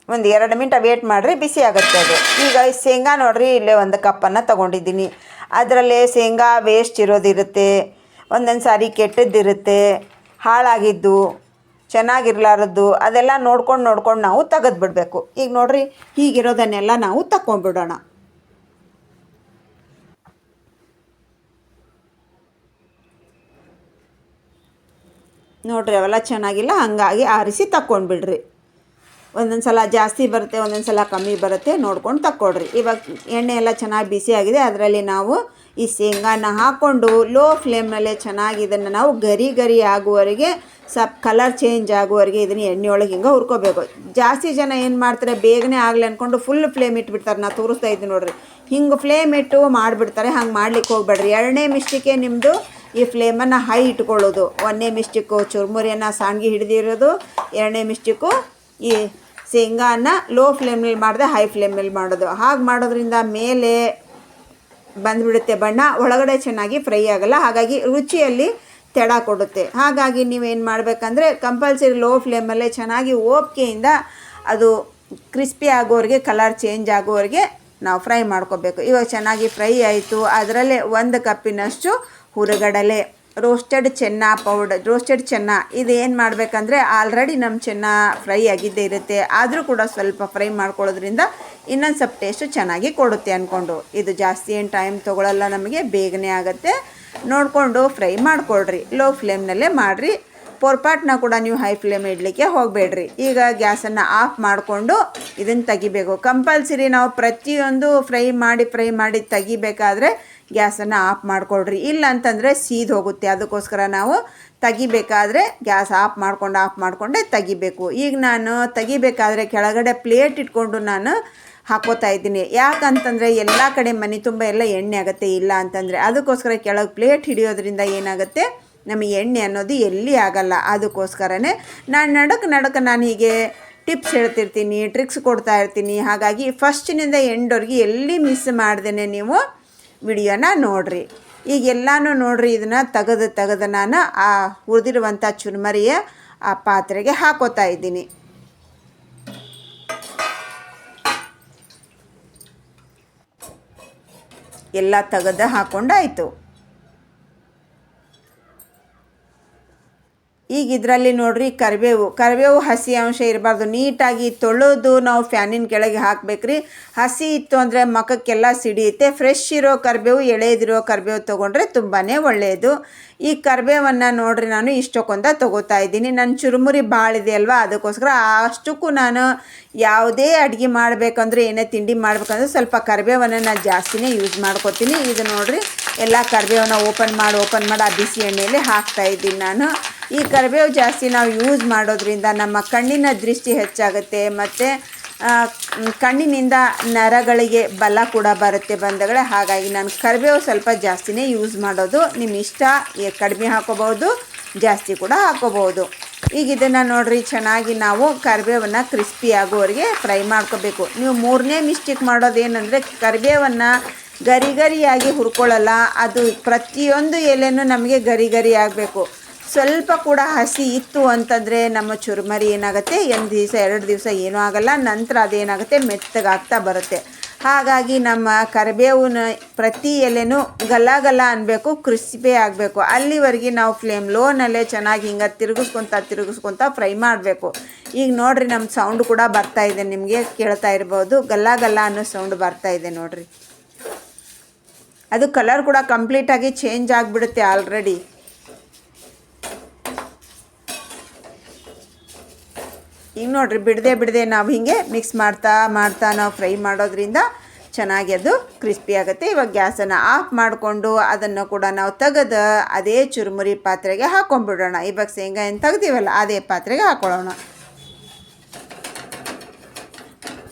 Speaker 1: ಒಂದು 2 ಮಿನಿಟ್ ವೇಟ್ ಮಾಡಿರಿ, ಬಿಸಿ ಆಗುತ್ತೆ ಅದು. ಈಗ ಶೇಂಗಾ ನೋಡಿರಿ, ಇಲ್ಲೇ 1 ಕಪ್ಪನ್ನು ತೊಗೊಂಡಿದ್ದೀನಿ. ಅದರಲ್ಲಿ ಶೇಂಗಾ ವೇಸ್ಟ್ ಇರೋದಿರುತ್ತೆ, ಒಂದೊಂದು ಸಾರಿ ಕೆಟ್ಟದ್ದಿರುತ್ತೆ, ಹಾಳಾಗಿದ್ದು, ಚೆನ್ನಾಗಿರ್ಲಾರದ್ದು, ಅದೆಲ್ಲ ನೋಡ್ಕೊಂಡು ನಾವು ತೆಗೆದುಬಿಡ್ಬೇಕು. ಈಗ ನೋಡಿರಿ, ಹೀಗಿರೋದನ್ನೆಲ್ಲ ನಾವು ತಗೊಂಡ್ಬಿಡೋಣ. ನೋಡಿರಿ, ಅವೆಲ್ಲ ಚೆನ್ನಾಗಿಲ್ಲ, ಹಾಗಾಗಿ ಆರಿಸಿ ತಗೊಂಡ್ಬಿಡ್ರಿ. ಒಂದೊಂದು ಸಲ ಜಾಸ್ತಿ ಬರುತ್ತೆ, ಒಂದೊಂದು ಸಲ ಕಮ್ಮಿ ಬರುತ್ತೆ, ನೋಡ್ಕೊಂಡು ತಕ್ಕೊಡ್ರಿ. ಇವಾಗ ಎಣ್ಣೆ ಎಲ್ಲ ಚೆನ್ನಾಗಿ ಬಿಸಿ ಆಗಿದೆ. ಅದರಲ್ಲಿ ನಾವು ಈ ಶೇಂಗಾನ ಹಾಕ್ಕೊಂಡು ಲೋ ಫ್ಲೇಮ್ನಲ್ಲೇ ಚೆನ್ನಾಗಿ ಇದನ್ನು ನಾವು ಗರಿ ಆಗುವವರೆಗೆ, ಸ್ವಲ್ಪ ಕಲರ್ ಚೇಂಜ್ ಆಗುವವರೆಗೆ ಇದನ್ನು ಎಣ್ಣೆಯೊಳಗೆ ಹಿಂಗೆ ಹುರ್ಕೋಬೇಕು. ಜಾಸ್ತಿ ಜನ ಏನು ಮಾಡ್ತಾರೆ, ಬೇಗನೆ ಆಗಲಿ ಅಂದ್ಕೊಂಡು ಫುಲ್ ಫ್ಲೇಮ್ ಇಟ್ಬಿಡ್ತಾರೆ. ನಾನು ತೋರಿಸ್ತಾ ಇದ್ದೀನಿ ನೋಡಿರಿ, ಹಿಂಗೆ ಫ್ಲೇಮ್ ಇಟ್ಟು ಮಾಡಿಬಿಡ್ತಾರೆ. ಹಂಗೆ ಮಾಡ್ಲಿಕ್ಕೆ ಹೋಗ್ಬೇಡ್ರಿ. 2ನೇ ಮಿಸ್ಟೇಕೇ ನಿಮ್ಮದು ಈ ಫ್ಲೇಮನ್ನು ಹೈ ಇಟ್ಕೊಳ್ಳೋದು. 1ನೇ ಮಿಸ್ಟೇಕು ಚುರುಮುರಿಯನ್ನು ಸಾಂಗಿ ಹಿಡಿದಿರೋದು. 2ನೇ ಮಿಸ್ಟೇಕು ಈ ಶೇಂಗಾನ ಲೋ ಫ್ಲೇಮ್ನಲ್ಲಿ ಮಾಡಿದೆ, ಹೈ ಫ್ಲೇಮ್ನಲ್ಲಿ ಮಾಡೋದು. ಹಾಗೆ ಮಾಡೋದ್ರಿಂದ ಮೇಲೆ ಬಂದುಬಿಡುತ್ತೆ ಬಣ್ಣ, ಒಳಗಡೆ ಚೆನ್ನಾಗಿ ಫ್ರೈ ಆಗೋಲ್ಲ. ಹಾಗಾಗಿ ರುಚಿಯಲ್ಲಿ ತಡ ಕೊಡುತ್ತೆ. ಹಾಗಾಗಿ ನೀವೇನು ಮಾಡಬೇಕಂದ್ರೆ ಕಂಪಲ್ಸರಿ ಲೋ ಫ್ಲೇಮಲ್ಲೇ ಚೆನ್ನಾಗಿ ಓಪಿಕೆಯಿಂದ ಅದು ಕ್ರಿಸ್ಪಿ ಆಗೋವರೆಗೆ, ಕಲರ್ ಚೇಂಜ್ ಆಗೋವರೆಗೆ ನಾವು ಫ್ರೈ ಮಾಡ್ಕೋಬೇಕು. ಇವಾಗ ಚೆನ್ನಾಗಿ ಫ್ರೈ ಆಯಿತು. ಅದರಲ್ಲೇ 1 ಕಪ್ಪಿನಷ್ಟು ಹುರಿಗಡಲೆ ರೋಸ್ಟೆಡ್ ಚೆನ್ನ ಪೌಡರ್, ರೋಸ್ಟೆಡ್ ಚೆನ್ನ ಇದು ಏನು ಮಾಡಬೇಕಂದ್ರೆ ಆಲ್ರೆಡಿ ನಮ್ಮ ಚೆನ್ನ ಫ್ರೈ ಆಗಿದ್ದೇ ಇರುತ್ತೆ, ಆದರೂ ಕೂಡ ಸ್ವಲ್ಪ ಫ್ರೈ ಮಾಡ್ಕೊಳ್ಳೋದ್ರಿಂದ ಇನ್ನೊಂದು ಸ್ವಲ್ಪ ಟೇಸ್ಟು ಚೆನ್ನಾಗಿ ಕೊಡುತ್ತೆ ಅಂದ್ಕೊಂಡು. ಇದು ಜಾಸ್ತಿ ಏನು ಟೈಮ್ ತೊಗೊಳ್ಳಲ್ಲ, ನಮಗೆ ಬೇಗನೆ ಆಗುತ್ತೆ. ನೋಡಿಕೊಂಡು ಫ್ರೈ ಮಾಡಿಕೊಡ್ರಿ, ಲೋ ಫ್ಲೇಮ್ನಲ್ಲೇ ಮಾಡಿರಿ. ಪೊರ್ಪಾಟ್ನ ಕೂಡ ನೀವು ಹೈ ಫ್ಲೇಮ್ ಇಡಲಿಕ್ಕೆ ಹೋಗಬೇಡ್ರಿ. ಈಗ ಗ್ಯಾಸನ್ನು ಆಫ್ ಮಾಡಿಕೊಂಡು ಇದನ್ನು ತೆಗಿಬೇಕು. ಕಂಪಲ್ಸರಿ ನಾವು ಪ್ರತಿಯೊಂದು ಫ್ರೈ ಮಾಡಿ ತೆಗಿಬೇಕಾದ್ರೆ ಗ್ಯಾಸನ್ನು ಆಫ್ ಮಾಡಿಕೊಡ್ರಿ, ಇಲ್ಲ ಅಂತಂದರೆ ಸೀದು ಹೋಗುತ್ತೆ. ಅದಕ್ಕೋಸ್ಕರ ನಾವು ತೆಗಿಬೇಕಾದ್ರೆ ಗ್ಯಾಸ್ ಆಫ್ ಮಾಡಿಕೊಂಡೇ ತೆಗಿಬೇಕು. ಈಗ ನಾನು ತೆಗಿಬೇಕಾದ್ರೆ ಕೆಳಗಡೆ ಪ್ಲೇಟ್ ಇಟ್ಕೊಂಡು ನಾನು ಹಾಕೋತಾ ಇದ್ದೀನಿ. ಯಾಕಂತಂದರೆ ಎಲ್ಲ ಕಡೆ ಮನೆ ತುಂಬ ಎಲ್ಲ ಎಣ್ಣೆ ಆಗುತ್ತೆ, ಇಲ್ಲ ಅಂತಂದರೆ ಅದಕ್ಕೋಸ್ಕರ ಕೆಳಗೆ ಪ್ಲೇಟ್ ಹಿಡಿಯೋದ್ರಿಂದ ಏನಾಗುತ್ತೆ, ನಮಗೆ ಎಣ್ಣೆ ಅನ್ನೋದು ಎಲ್ಲಿ ಆಗಲ್ಲ. ಅದಕ್ಕೋಸ್ಕರನೇ ನಾನು ನಡಕ್ಕೆ ನಾನು ಹೀಗೆ ಟಿಪ್ಸ್ ಹೇಳ್ತಿರ್ತೀನಿ, ಟ್ರಿಕ್ಸ್ ಕೊಡ್ತಾ ಇರ್ತೀನಿ. ಹಾಗಾಗಿ ಫಸ್ಟಿನಿಂದ ಎಂಡ್ವರೆಗೆ ಎಲ್ಲಿ ಮಿಸ್ ಮಾಡ್ದೇನೆ ನೀವು ವಿಡಿಯೋನ ನೋಡಿರಿ. ಈಗೆಲ್ಲನೂ ನೋಡಿರಿ. ಇದನ್ನು ತೆಗೆದು ನಾನು ಆ ಹುರಿದಿರುವಂಥ ಚುರುಮರಿಯ ಆ ಪಾತ್ರೆಗೆ ಹಾಕೋತಾ ಇದ್ದೀನಿ. ಎಲ್ಲ ತೆಗೆದು ಹಾಕೊಂಡಾಯಿತು. ಈಗ ಇದರಲ್ಲಿ ನೋಡಿರಿ ಕರಿಬೇವು ಹಸಿ ಅಂಶ ಇರಬಾರ್ದು. ನೀಟಾಗಿ ತೊಳೆದು ನಾವು ಫ್ಯಾನಿನ ಕೆಳಗೆ ಹಾಕಬೇಕ್ರಿ. ಹಸಿ ಇತ್ತು ಅಂದರೆ ಮುಖಕ್ಕೆಲ್ಲ ಸಿಡಿಯುತ್ತೆ. ಫ್ರೆಶ್ ಇರೋ ಕರಿಬೇವು, ಎಳೆದಿರೋ ಕರಿಬೇವು ತೊಗೊಂಡ್ರೆ ತುಂಬಾ ಒಳ್ಳೆಯದು. ಈ ಕರಿಬೇವನ್ನು ನೋಡಿರಿ ನಾನು ಇಷ್ಟಕ್ಕೊಂದ ತೊಗೋತಾ ಇದ್ದೀನಿ. ನನ್ನ ಚುರುಮುರಿ ಭಾಳ ಇದೆ ಅಲ್ವಾ, ಅದಕ್ಕೋಸ್ಕರ ಅಷ್ಟಕ್ಕೂ ನಾನು ಯಾವುದೇ ಅಡುಗೆ ಮಾಡಬೇಕಂದ್ರೆ, ಏನೇ ತಿಂಡಿ ಮಾಡಬೇಕಂದ್ರೆ ಸ್ವಲ್ಪ ಕರಿಬೇವನ್ನು ನಾನು ಜಾಸ್ತಿನೇ ಯೂಸ್ ಮಾಡ್ಕೊತೀನಿ. ಇದು ನೋಡಿರಿ, ಎಲ್ಲ ಕರಿಬೇವನ್ನ ಓಪನ್ ಮಾಡಿ ಆ ಬಿಸಿ ಎಣ್ಣೆಯಲ್ಲಿ ಹಾಕ್ತಾಯಿದ್ದೀನಿ ನಾನು. ಈ ಕರಿಬೇವು ಜಾಸ್ತಿ ನಾವು ಯೂಸ್ ಮಾಡೋದ್ರಿಂದ ನಮ್ಮ ಕಣ್ಣಿನ ದೃಷ್ಟಿ ಹೆಚ್ಚಾಗುತ್ತೆ, ಮತ್ತು ಕಣ್ಣಿನಿಂದ ನರಗಳಿಗೆ ಬಲ ಕೂಡ ಬರುತ್ತೆ ಬಂಧುಗಳೇ. ಹಾಗಾಗಿ ನಾನು ಕರಿಬೇವು ಸ್ವಲ್ಪ ಜಾಸ್ತಿನೇ ಯೂಸ್ ಮಾಡೋದು. ನಿಮ್ಮ ಇಷ್ಟ, ಕಡಿಮೆ ಹಾಕೋಬಹುದು, ಜಾಸ್ತಿ ಕೂಡ ಹಾಕೋಬಹುದು. ಈಗ ಇದನ್ನು ನೋಡಿರಿ, ಚೆನ್ನಾಗಿ ನಾವು ಕರಿಬೇವನ್ನು ಕ್ರಿಸ್ಪಿ ಆಗೋವರೆಗೆ ಫ್ರೈ ಮಾಡ್ಕೋಬೇಕು. ನೀವು ಮೂರನೇ ಮಿಸ್ಟೇಕ್ ಮಾಡೋದೇನೆಂದರೆ ಕರಿಬೇವನ್ನು ಗರಿಯಾಗಿ ಹುರ್ಕೊಳ್ಳಲ್ಲ. ಅದು ಪ್ರತಿಯೊಂದು ಎಲೆನೂ ನಮಗೆ ಗರಿ ಆಗಬೇಕು. ಸ್ವಲ್ಪ ಕೂಡ ಹಸಿ ಇತ್ತು ಅಂತಂದರೆ ನಮ್ಮ ಚುರುಮರಿ ಏನಾಗುತ್ತೆ, 1 ದಿವಸ 2 ದಿವಸ ಏನೂ ಆಗಲ್ಲ, ನಂತರ ಅದೇನಾಗುತ್ತೆ ಮೆತ್ತಗಾಗ್ತಾ ಬರುತ್ತೆ. ಹಾಗಾಗಿ ನಮ್ಮ ಕರಿಬೇವಿನ ಪ್ರತಿ ಎಲೆನೂ ಗಲ ಅನ್ನಬೇಕು, ಕ್ರಿಸ್ಪಿ ಆಗಬೇಕು. ಅಲ್ಲಿವರೆಗೆ ನಾವು ಫ್ಲೇಮ್ ಲೋನಲ್ಲೇ ಚೆನ್ನಾಗಿ ಹಿಂಗೆ ತಿರುಗಿಸ್ಕೊತಾ ಫ್ರೈ ಮಾಡಬೇಕು. ಈಗ ನೋಡಿರಿ, ನಮ್ಮ ಸೌಂಡ್ ಕೂಡ ಬರ್ತಾ ಇದೆ, ನಿಮಗೆ ಕೇಳ್ತಾ ಇರ್ಬೋದು, ಗಲ್ಲ ಅನ್ನೋ ಸೌಂಡ್ ಬರ್ತಾ ಇದೆ ನೋಡಿರಿ. ಅದು ಕಲರ್ ಕೂಡ ಕಂಪ್ಲೀಟಾಗಿ ಚೇಂಜ್ ಆಗಿಬಿಡುತ್ತೆ ಆಲ್ರೆಡಿ. ಈಗ ನೋಡಿರಿ, ಬಿಡದೆ ನಾವು ಹೀಗೆ ಮಿಕ್ಸ್ ಮಾಡ್ತಾ ನಾವು ಫ್ರೈ ಮಾಡೋದ್ರಿಂದ ಚೆನ್ನಾಗಿ ಅದು ಕ್ರಿಸ್ಪಿ ಆಗುತ್ತೆ. ಇವಾಗ ಗ್ಯಾಸನ್ನು ಆಫ್ ಮಾಡಿಕೊಂಡು ಅದನ್ನು ಕೂಡ ನಾವು ತೆಗೆದು ಅದೇ ಚುರುಮುರಿ ಪಾತ್ರೆಗೆ ಹಾಕೊಂಡ್ಬಿಡೋಣ. ಇವಾಗ ಶೇಂಗಾ ಏನು ತೆಗ್ದೀವಲ್ಲ ಅದೇ ಪಾತ್ರೆಗೆ ಹಾಕೊಳ್ಳೋಣ.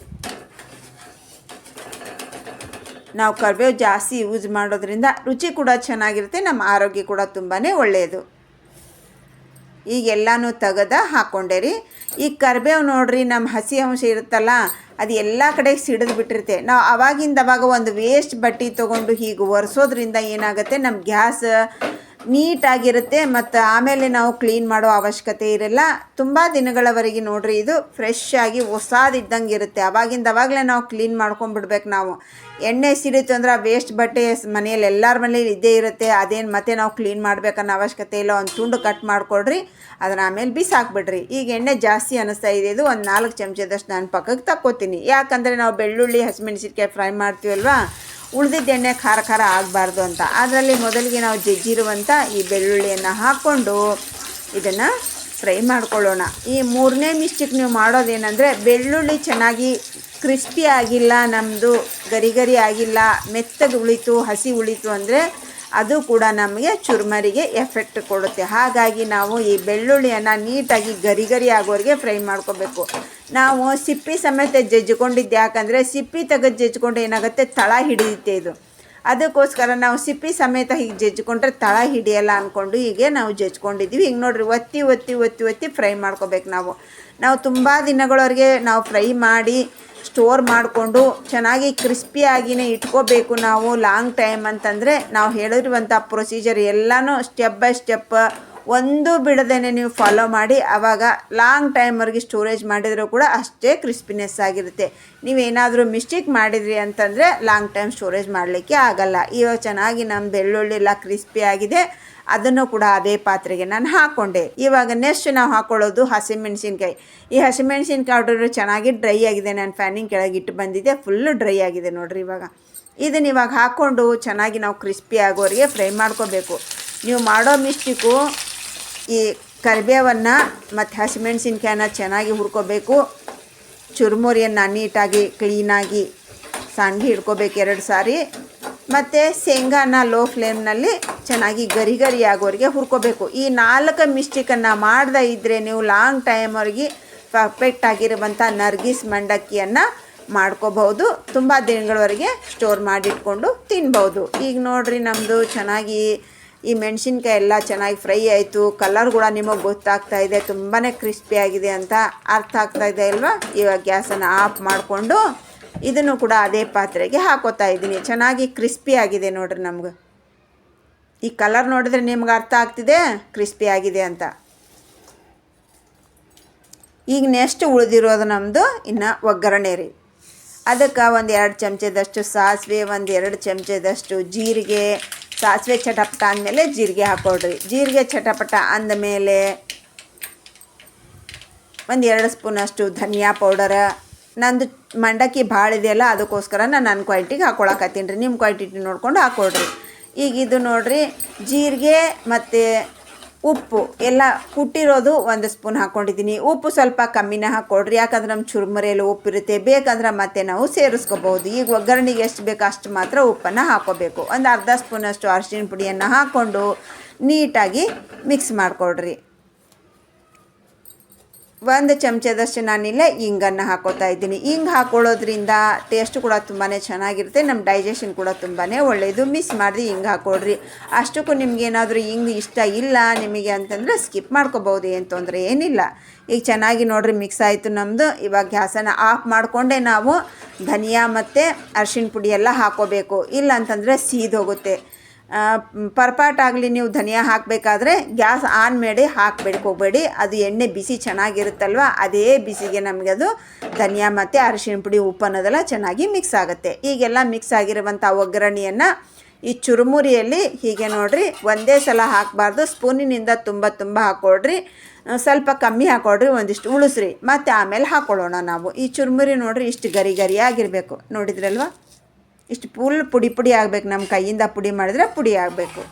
Speaker 1: ನಾವು ಕರಿಬೇವು ಜಾಸ್ತಿ ಯೂಸ್ ಮಾಡೋದ್ರಿಂದ ರುಚಿ ಕೂಡ ಚೆನ್ನಾಗಿರುತ್ತೆ, ನಮ್ಮ ಆರೋಗ್ಯ ಕೂಡ ತುಂಬಾ ಒಳ್ಳೆಯದು. ಈಗೆಲ್ಲನೂ ತೆಗೆದು ಹಾಕ್ಕೊಂಡೇರಿ. ಈ ಕರಿಬೇವು ನೋಡಿರಿ, ನಮ್ಮ ಹಸಿ ಅಂಶ ಇರುತ್ತಲ್ಲ ಅದು ಎಲ್ಲ ಕಡೆಗೆ ಸಿಡಿದು ಬಿಟ್ಟಿರುತ್ತೆ. ನಾವು ಅವಾಗ ಒಂದು ವೇಸ್ಟ್ ಬಟ್ಟೆ ತೊಗೊಂಡು ಹೀಗೆ ಒರೆಸೋದ್ರಿಂದ ಏನಾಗುತ್ತೆ, ನಮ್ಮ ಗ್ಯಾಸ್ ನೀಟಾಗಿರುತ್ತೆ, ಮತ್ತು ಆಮೇಲೆ ನಾವು ಕ್ಲೀನ್ ಮಾಡೋ ಅವಶ್ಯಕತೆ ಇರಲ್ಲ. ತುಂಬ ದಿನಗಳವರೆಗೆ ನೋಡಿರಿ, ಇದು ಫ್ರೆಶ್ ಆಗಿ ಹೊಸದಿದ್ದಂಗೆ ಇರುತ್ತೆ. ಅವಾಗಲೇ ನಾವು ಕ್ಲೀನ್ ಮಾಡ್ಕೊಂಡ್ಬಿಡ್ಬೇಕು. ನಾವು ಎಣ್ಣೆ ಸಿಡಿತು ಅಂದ್ರೆ ಆ ವೇಸ್ಟ್ ಬಟ್ಟೆ ಮನೆಯಲ್ಲಿ ಎಲ್ಲರ ಮನೇಲಿ ಇದ್ದೇ ಇರುತ್ತೆ. ಅದೇನು ಮತ್ತೆ ನಾವು ಕ್ಲೀನ್ ಮಾಡ್ಬೇಕನ್ನೋ ಅವಶ್ಯಕತೆ ಇಲ್ಲ. ಒಂದು ತುಂಡು ಕಟ್ ಮಾಡಿಕೊಡ್ರಿ, ಅದನ್ನು ಆಮೇಲೆ ಬಿಸಾಕ್ಬಿಡ್ರಿ. ಈಗ ಎಣ್ಣೆ ಜಾಸ್ತಿ ಅನ್ನಿಸ್ತಾ ಇದೆ, ಇದು ಒಂದು 4 ಚಮಚದಷ್ಟು ನಾನು ಪಕ್ಕಕ್ಕೆ ತಕ್ಕೋತೀನಿ. ಯಾಕಂದರೆ ನಾವು ಬೆಳ್ಳುಳ್ಳಿ ಹಸಿಮೆಣಸಿನ್ಕಾಯಿ ಫ್ರೈ ಮಾಡ್ತೀವಲ್ವ, ಉಳಿದಿದ್ದ ಎಣ್ಣೆ ಖಾರ ಆಗಬಾರ್ದು ಅಂತ. ಅದರಲ್ಲಿ ಮೊದಲಿಗೆ ನಾವು ಜಜ್ಜಿರುವಂಥ ಈ ಬೆಳ್ಳುಳ್ಳಿಯನ್ನು ಹಾಕ್ಕೊಂಡು ಇದನ್ನು ಫ್ರೈ ಮಾಡ್ಕೊಳ್ಳೋಣ. ಈ 3ನೇ ಮಿಸ್ಟೇಕ್ ನೀವು ಮಾಡೋದೇನೆಂದರೆ, ಬೆಳ್ಳುಳ್ಳಿ ಚೆನ್ನಾಗಿ ಕ್ರಿಸ್ಪಿ ಆಗಿಲ್ಲ, ನಮ್ಮದು ಗರಿ ಆಗಿಲ್ಲ, ಮೆತ್ತಗೆ ಉಳಿತು, ಹಸಿ ಉಳಿತು ಅಂದರೆ ಅದು ಕೂಡ ನಮಗೆ ಚುರುಮರಿಗೆ ಎಫೆಕ್ಟ್ ಕೊಡುತ್ತೆ. ಹಾಗಾಗಿ ನಾವು ಈ ಬೆಳ್ಳುಳ್ಳಿಯನ್ನು ನೀಟಾಗಿ ಗರಿ ಆಗೋವರೆಗೆ ಫ್ರೈ ಮಾಡ್ಕೋಬೇಕು. ನಾವು ಸಿಪ್ಪಿ ಸಮೇತ ಜಜ್ಜಿಕೊಂಡಿದ್ದು, ಯಾಕಂದರೆ ಸಿಪ್ಪಿ ತೆಗೆದು ಜಜ್ಜಿಕೊಂಡು ಏನಾಗುತ್ತೆ, ತಳ ಹಿಡಿಯುತ್ತೆ ಇದು. ಅದಕ್ಕೋಸ್ಕರ ನಾವು ಸಿಪ್ಪಿ ಸಮೇತ ಹೀಗೆ ಜಜ್ಜಿಕೊಂಡ್ರೆ ತಳ ಹಿಡಿಯಲ್ಲ ಅಂದ್ಕೊಂಡು ಹೀಗೆ ನಾವು ಜಜ್ಕೊಂಡಿದ್ದೀವಿ. ಈಗ ನೋಡಿರಿ, ಒತ್ತಿ ಫ್ರೈ ಮಾಡ್ಕೋಬೇಕು. ನಾವು ತುಂಬ ದಿನಗಳವರೆಗೆ ನಾವು ಫ್ರೈ ಮಾಡಿ ಸ್ಟೋರ್ ಮಾಡಿಕೊಂಡು ಚೆನ್ನಾಗಿ ಕ್ರಿಸ್ಪಿಯಾಗಿಯೇ ಇಟ್ಕೋಬೇಕು. ನಾವು ಲಾಂಗ್ ಟೈಮ್ ಅಂತಂದರೆ ನಾವು ಹೇಳಿರುವಂಥ ಪ್ರೊಸೀಜರ್ ಎಲ್ಲನೂ ಸ್ಟೆಪ್ ಬೈ ಸ್ಟೆಪ್ ಒಂದು ಬಿಡದೇ ನೀವು ಫಾಲೋ ಮಾಡಿ, ಆವಾಗ ಲಾಂಗ್ ಟೈಮ್ವರೆಗೆ ಸ್ಟೋರೇಜ್ ಮಾಡಿದರೂ ಕೂಡ ಅಷ್ಟೇ ಕ್ರಿಸ್ಪಿನೆಸ್ ಆಗಿರುತ್ತೆ. ನೀವೇನಾದರೂ ಮಿಸ್ಟೇಕ್ ಮಾಡಿದ್ರಿ ಅಂತಂದರೆ ಲಾಂಗ್ ಟೈಮ್ ಸ್ಟೋರೇಜ್ ಮಾಡಲಿಕ್ಕೆ ಆಗಲ್ಲ. ಇವಾಗ ಚೆನ್ನಾಗಿ ನಮ್ಮ ಬೆಳ್ಳುಳ್ಳಿ ಎಲ್ಲ ಕ್ರಿಸ್ಪಿ ಆಗಿದೆ. ಅದನ್ನು ಕೂಡ ಅದೇ ಪಾತ್ರೆಗೆ ನಾನು ಹಾಕ್ಕೊಂಡೆ. ಇವಾಗ ನೆಕ್ಸ್ಟ್ ನಾವು ಹಾಕ್ಕೊಳ್ಳೋದು ಹಸಿಮೆಣ್ಸಿನ್ಕಾಯಿ. ಈ ಹಸಿಮೆಣ್ಸಿನ್ಕಾಯಿ ಪೌಡರು ಚೆನ್ನಾಗಿ ಡ್ರೈ ಆಗಿದೆ. ನಾನು ಫ್ಯಾನಿನ ಕೆಳಗೆ ಇಟ್ಟು ಬಂದಿದ್ದೆ, ಫುಲ್ಲು ಡ್ರೈ ಆಗಿದೆ ನೋಡಿರಿ. ಇದನ್ನು ಇವಾಗ ಹಾಕ್ಕೊಂಡು ಚೆನ್ನಾಗಿ ನಾವು ಕ್ರಿಸ್ಪಿ ಆಗೋರಿಗೆ ಫ್ರೈ ಮಾಡ್ಕೋಬೇಕು. ನೀವು ಮಾಡೋ ಮಿಸ್ಟೇಕು ಈ ಕರಿಬೇವನ್ನು ಮತ್ತು ಹಸಿಮೆಣ್ಸಿನ್ಕಾಯಿನ ಚೆನ್ನಾಗಿ ಹುರ್ಕೋಬೇಕು. ಚುರುಮುರಿಯನ್ನು ನೀಟಾಗಿ ಕ್ಲೀನಾಗಿ ಸಣ್ಣ ಹಿಡ್ಕೋಬೇಕು 2 ಸಾರಿ. ಮತ್ತು ಶೇಂಗಾನ ಲೋ ಫ್ಲೇಮ್ನಲ್ಲಿ ಚೆನ್ನಾಗಿ ಗರಿ ಗರಿ ಆಗೋರಿಗೆ ಹುರ್ಕೋಬೇಕು. ಈ 4 ಮಿಸ್ಟೇಕನ್ನು ಮಾಡದೇ ಇದ್ದರೆ ನೀವು ಲಾಂಗ್ ಟೈಮ್ವರೆಗೆ ಪರ್ಫೆಕ್ಟ್ ಆಗಿರುವಂಥ ನರ್ಗಿಸ್ ಮಂಡಕ್ಕಿಯನ್ನು ಮಾಡ್ಕೋಬಹುದು. ತುಂಬ ದಿನಗಳವರೆಗೆ ಸ್ಟೋರ್ ಮಾಡಿಟ್ಕೊಂಡು ತಿನ್ಬೋದು. ಈಗ ನೋಡಿರಿ, ನಮ್ಮದು ಚೆನ್ನಾಗಿ ಈ ಮೆಣಸಿನ್ಕಾಯಿ ಎಲ್ಲ ಚೆನ್ನಾಗಿ ಫ್ರೈ ಆಯಿತು. ಕಲರ್ ಕೂಡ ನಿಮಗೆ ಗೊತ್ತಾಗ್ತಾ ಇದೆ, ತುಂಬಾ ಕ್ರಿಸ್ಪಿ ಆಗಿದೆ ಅಂತ ಅರ್ಥ ಆಗ್ತಾ ಇದೆ ಅಲ್ವಾ. ಇವಾಗ ಗ್ಯಾಸನ್ನು ಆಫ್ ಮಾಡಿಕೊಂಡು ಇದನ್ನು ಕೂಡ ಅದೇ ಪಾತ್ರೆಗೆ ಹಾಕೋತಾ ಇದ್ದೀನಿ. ಚೆನ್ನಾಗಿ ಕ್ರಿಸ್ಪಿ ಆಗಿದೆ ನೋಡಿರಿ. ನಮ್ಗೆ ಈ ಕಲರ್ ನೋಡಿದ್ರೆ ನಿಮ್ಗೆ ಅರ್ಥ ಆಗ್ತಿದೆ ಕ್ರಿಸ್ಪಿ ಆಗಿದೆ ಅಂತ. ಈಗ ನೆಕ್ಸ್ಟ್ ಉಳಿದಿರೋದು ನಮ್ಮದು ಇನ್ನು ಒಗ್ಗರಣೆ ರೀ. ಅದಕ್ಕೆ 1-2 ಚಮಚದಷ್ಟು ಸಾಸಿವೆ, 1-2 ಚಮಚದಷ್ಟು ಜೀರಿಗೆ. ಸಾಸಿವೆ ಚಟಪಟ ಅಂದಮೇಲೆ ಜೀರಿಗೆ ಹಾಕ್ಕೊಳ್ರಿ. ಜೀರಿಗೆ ಚಟಪಟ ಅಂದಮೇಲೆ 1-2 ಸ್ಪೂನಷ್ಟು ಧನಿಯಾ ಪೌಡರ. ನಂದು ಮಂಡಕ್ಕಿ ಭಾಳ ಇದೆಯಲ್ಲ, ಅದಕ್ಕೋಸ್ಕರ ನಾನು ನನ್ನ ಕ್ವಾಂಟಿಟಿಗೆ ಹಾಕ್ಕೊಳಕತ್ತೀನಿ ರೀ. ನಿಮ್ಮ ಕ್ವಾಂಟಿಟಿ ನೋಡ್ಕೊಂಡು ಹಾಕ್ಕೊಳ್ರಿ. ಈಗ ಇದು ನೋಡಿರಿ, ಜೀರಿಗೆ ಮತ್ತು ಉಪ್ಪು ಎಲ್ಲ ಕುಟ್ಟಿರೋದು 1 ಸ್ಪೂನ್ ಹಾಕ್ಕೊಂಡಿದ್ದೀನಿ. ಉಪ್ಪು ಸ್ವಲ್ಪ ಕಮ್ಮಿನೇ ಹಾಕ್ಕೊಳ್ರಿ, ಯಾಕಂದ್ರೆ ನಮ್ಮ ಚುರುಮುರಿಯಲ್ಲಿ ಉಪ್ಪಿರುತ್ತೆ. ಬೇಕಂದ್ರೆ ಮತ್ತೆ ನಾವು ಸೇರಿಸ್ಕೋಬೋದು. ಈಗ ಒಗ್ಗರಣೆಗೆ ಎಷ್ಟು ಬೇಕು ಅಷ್ಟು ಮಾತ್ರ ಉಪ್ಪನ್ನು ಹಾಕ್ಕೋಬೇಕು. ಒಂದು ಅರ್ಧ ಸ್ಪೂನಷ್ಟು ಅರಿಶಿನ ಪುಡಿಯನ್ನು ಹಾಕ್ಕೊಂಡು ನೀಟಾಗಿ ಮಿಕ್ಸ್ ಮಾಡಿಕೊಡ್ರಿ. 1 ಚಮಚದಷ್ಟು ನಾನಿಲ್ಲ ಹಿಂಗನ್ನು ಹಾಕೋತಾ ಇದ್ದೀನಿ. ಹಿಂಗೆ ಹಾಕ್ಕೊಳ್ಳೋದ್ರಿಂದ ಟೇಸ್ಟ್ ಕೂಡ ತುಂಬಾ ಚೆನ್ನಾಗಿರುತ್ತೆ. ನಮ್ಮ ಡೈಜೆಷನ್ ಕೂಡ ತುಂಬಾ ಒಳ್ಳೆಯದು. ಮಿಸ್ ಮಾಡಿರಿ ಹಿಂಗೆ ಹಾಕ್ಕೊಡ್ರಿ. ಅಷ್ಟಕ್ಕೂ ನಿಮಗೇನಾದರೂ ಹಿಂಗೆ ಇಷ್ಟ ಇಲ್ಲ ನಿಮಗೆ ಅಂತಂದರೆ ಸ್ಕಿಪ್ ಮಾಡ್ಕೋಬೋದು, ಏನು ತೊಂದರೆ ಏನಿಲ್ಲ. ಈಗ ಚೆನ್ನಾಗಿ ನೋಡಿರಿ ಮಿಕ್ಸ್ ಆಯಿತು ನಮ್ಮದು. ಇವಾಗ ಗ್ಯಾಸನ್ನು ಆಫ್ ಮಾಡಿಕೊಂಡೆ ನಾವು ಧನಿಯಾ ಮತ್ತು ಅರಿಶಿನ ಪುಡಿ ಎಲ್ಲ ಹಾಕ್ಕೋಬೇಕು. ಇಲ್ಲ ಅಂತಂದರೆ ಸೀದೋಗುತ್ತೆ. ಪರ್ಪಾಟ್ ಆಗಲಿ ನೀವು ಧನಿಯಾ ಹಾಕಬೇಕಾದ್ರೆ ಗ್ಯಾಸ್ ಆನ್ ಮಾಡಿ ಹೋಗಬೇಡಿ. ಅದು ಎಣ್ಣೆ ಬಿಸಿ ಚೆನ್ನಾಗಿರುತ್ತಲ್ವ, ಅದೇ ಬಿಸಿಗೆ ನಮಗೆ ಅದು ಧನಿಯಾ ಮತ್ತು ಅರಿಶಿನ ಪುಡಿ ಉಪ್ಪು ಅನ್ನೋದೆಲ್ಲ ಚೆನ್ನಾಗಿ ಮಿಕ್ಸ್ ಆಗುತ್ತೆ. ಈಗೆಲ್ಲ ಮಿಕ್ಸ್ ಆಗಿರುವಂಥ ಒಗ್ಗರಣೆಯನ್ನು ಈ ಚುರುಮುರಿಯಲ್ಲಿ ಹೀಗೆ ನೋಡಿರಿ ಒಂದೇ ಸಲ ಹಾಕಬಾರ್ದು. ಸ್ಪೂನಿನಿಂದ ತುಂಬ ಹಾಕ್ಕೊಳ್ರಿ. ಸ್ವಲ್ಪ ಕಮ್ಮಿ ಹಾಕ್ಕೊಳ್ರಿ, ಒಂದಿಷ್ಟು ಉಳಿಸ್ರಿ, ಮತ್ತು ಆಮೇಲೆ ಹಾಕ್ಕೊಳ್ಳೋಣ ನಾವು. ಈ ಚುರುಮುರಿ ನೋಡಿರಿ ಇಷ್ಟು ಗರಿ ಆಗಿರಬೇಕು. ನೋಡಿದ್ರಲ್ವ, ಇಷ್ಟು ಫುಲ್ ಪುಡಿ ಆಗಬೇಕು. ನಮ್ಮ ಕೈಯಿಂದ ಪುಡಿ ಮಾಡಿದರೆ ಪುಡಿ ಆಗಬೇಕು.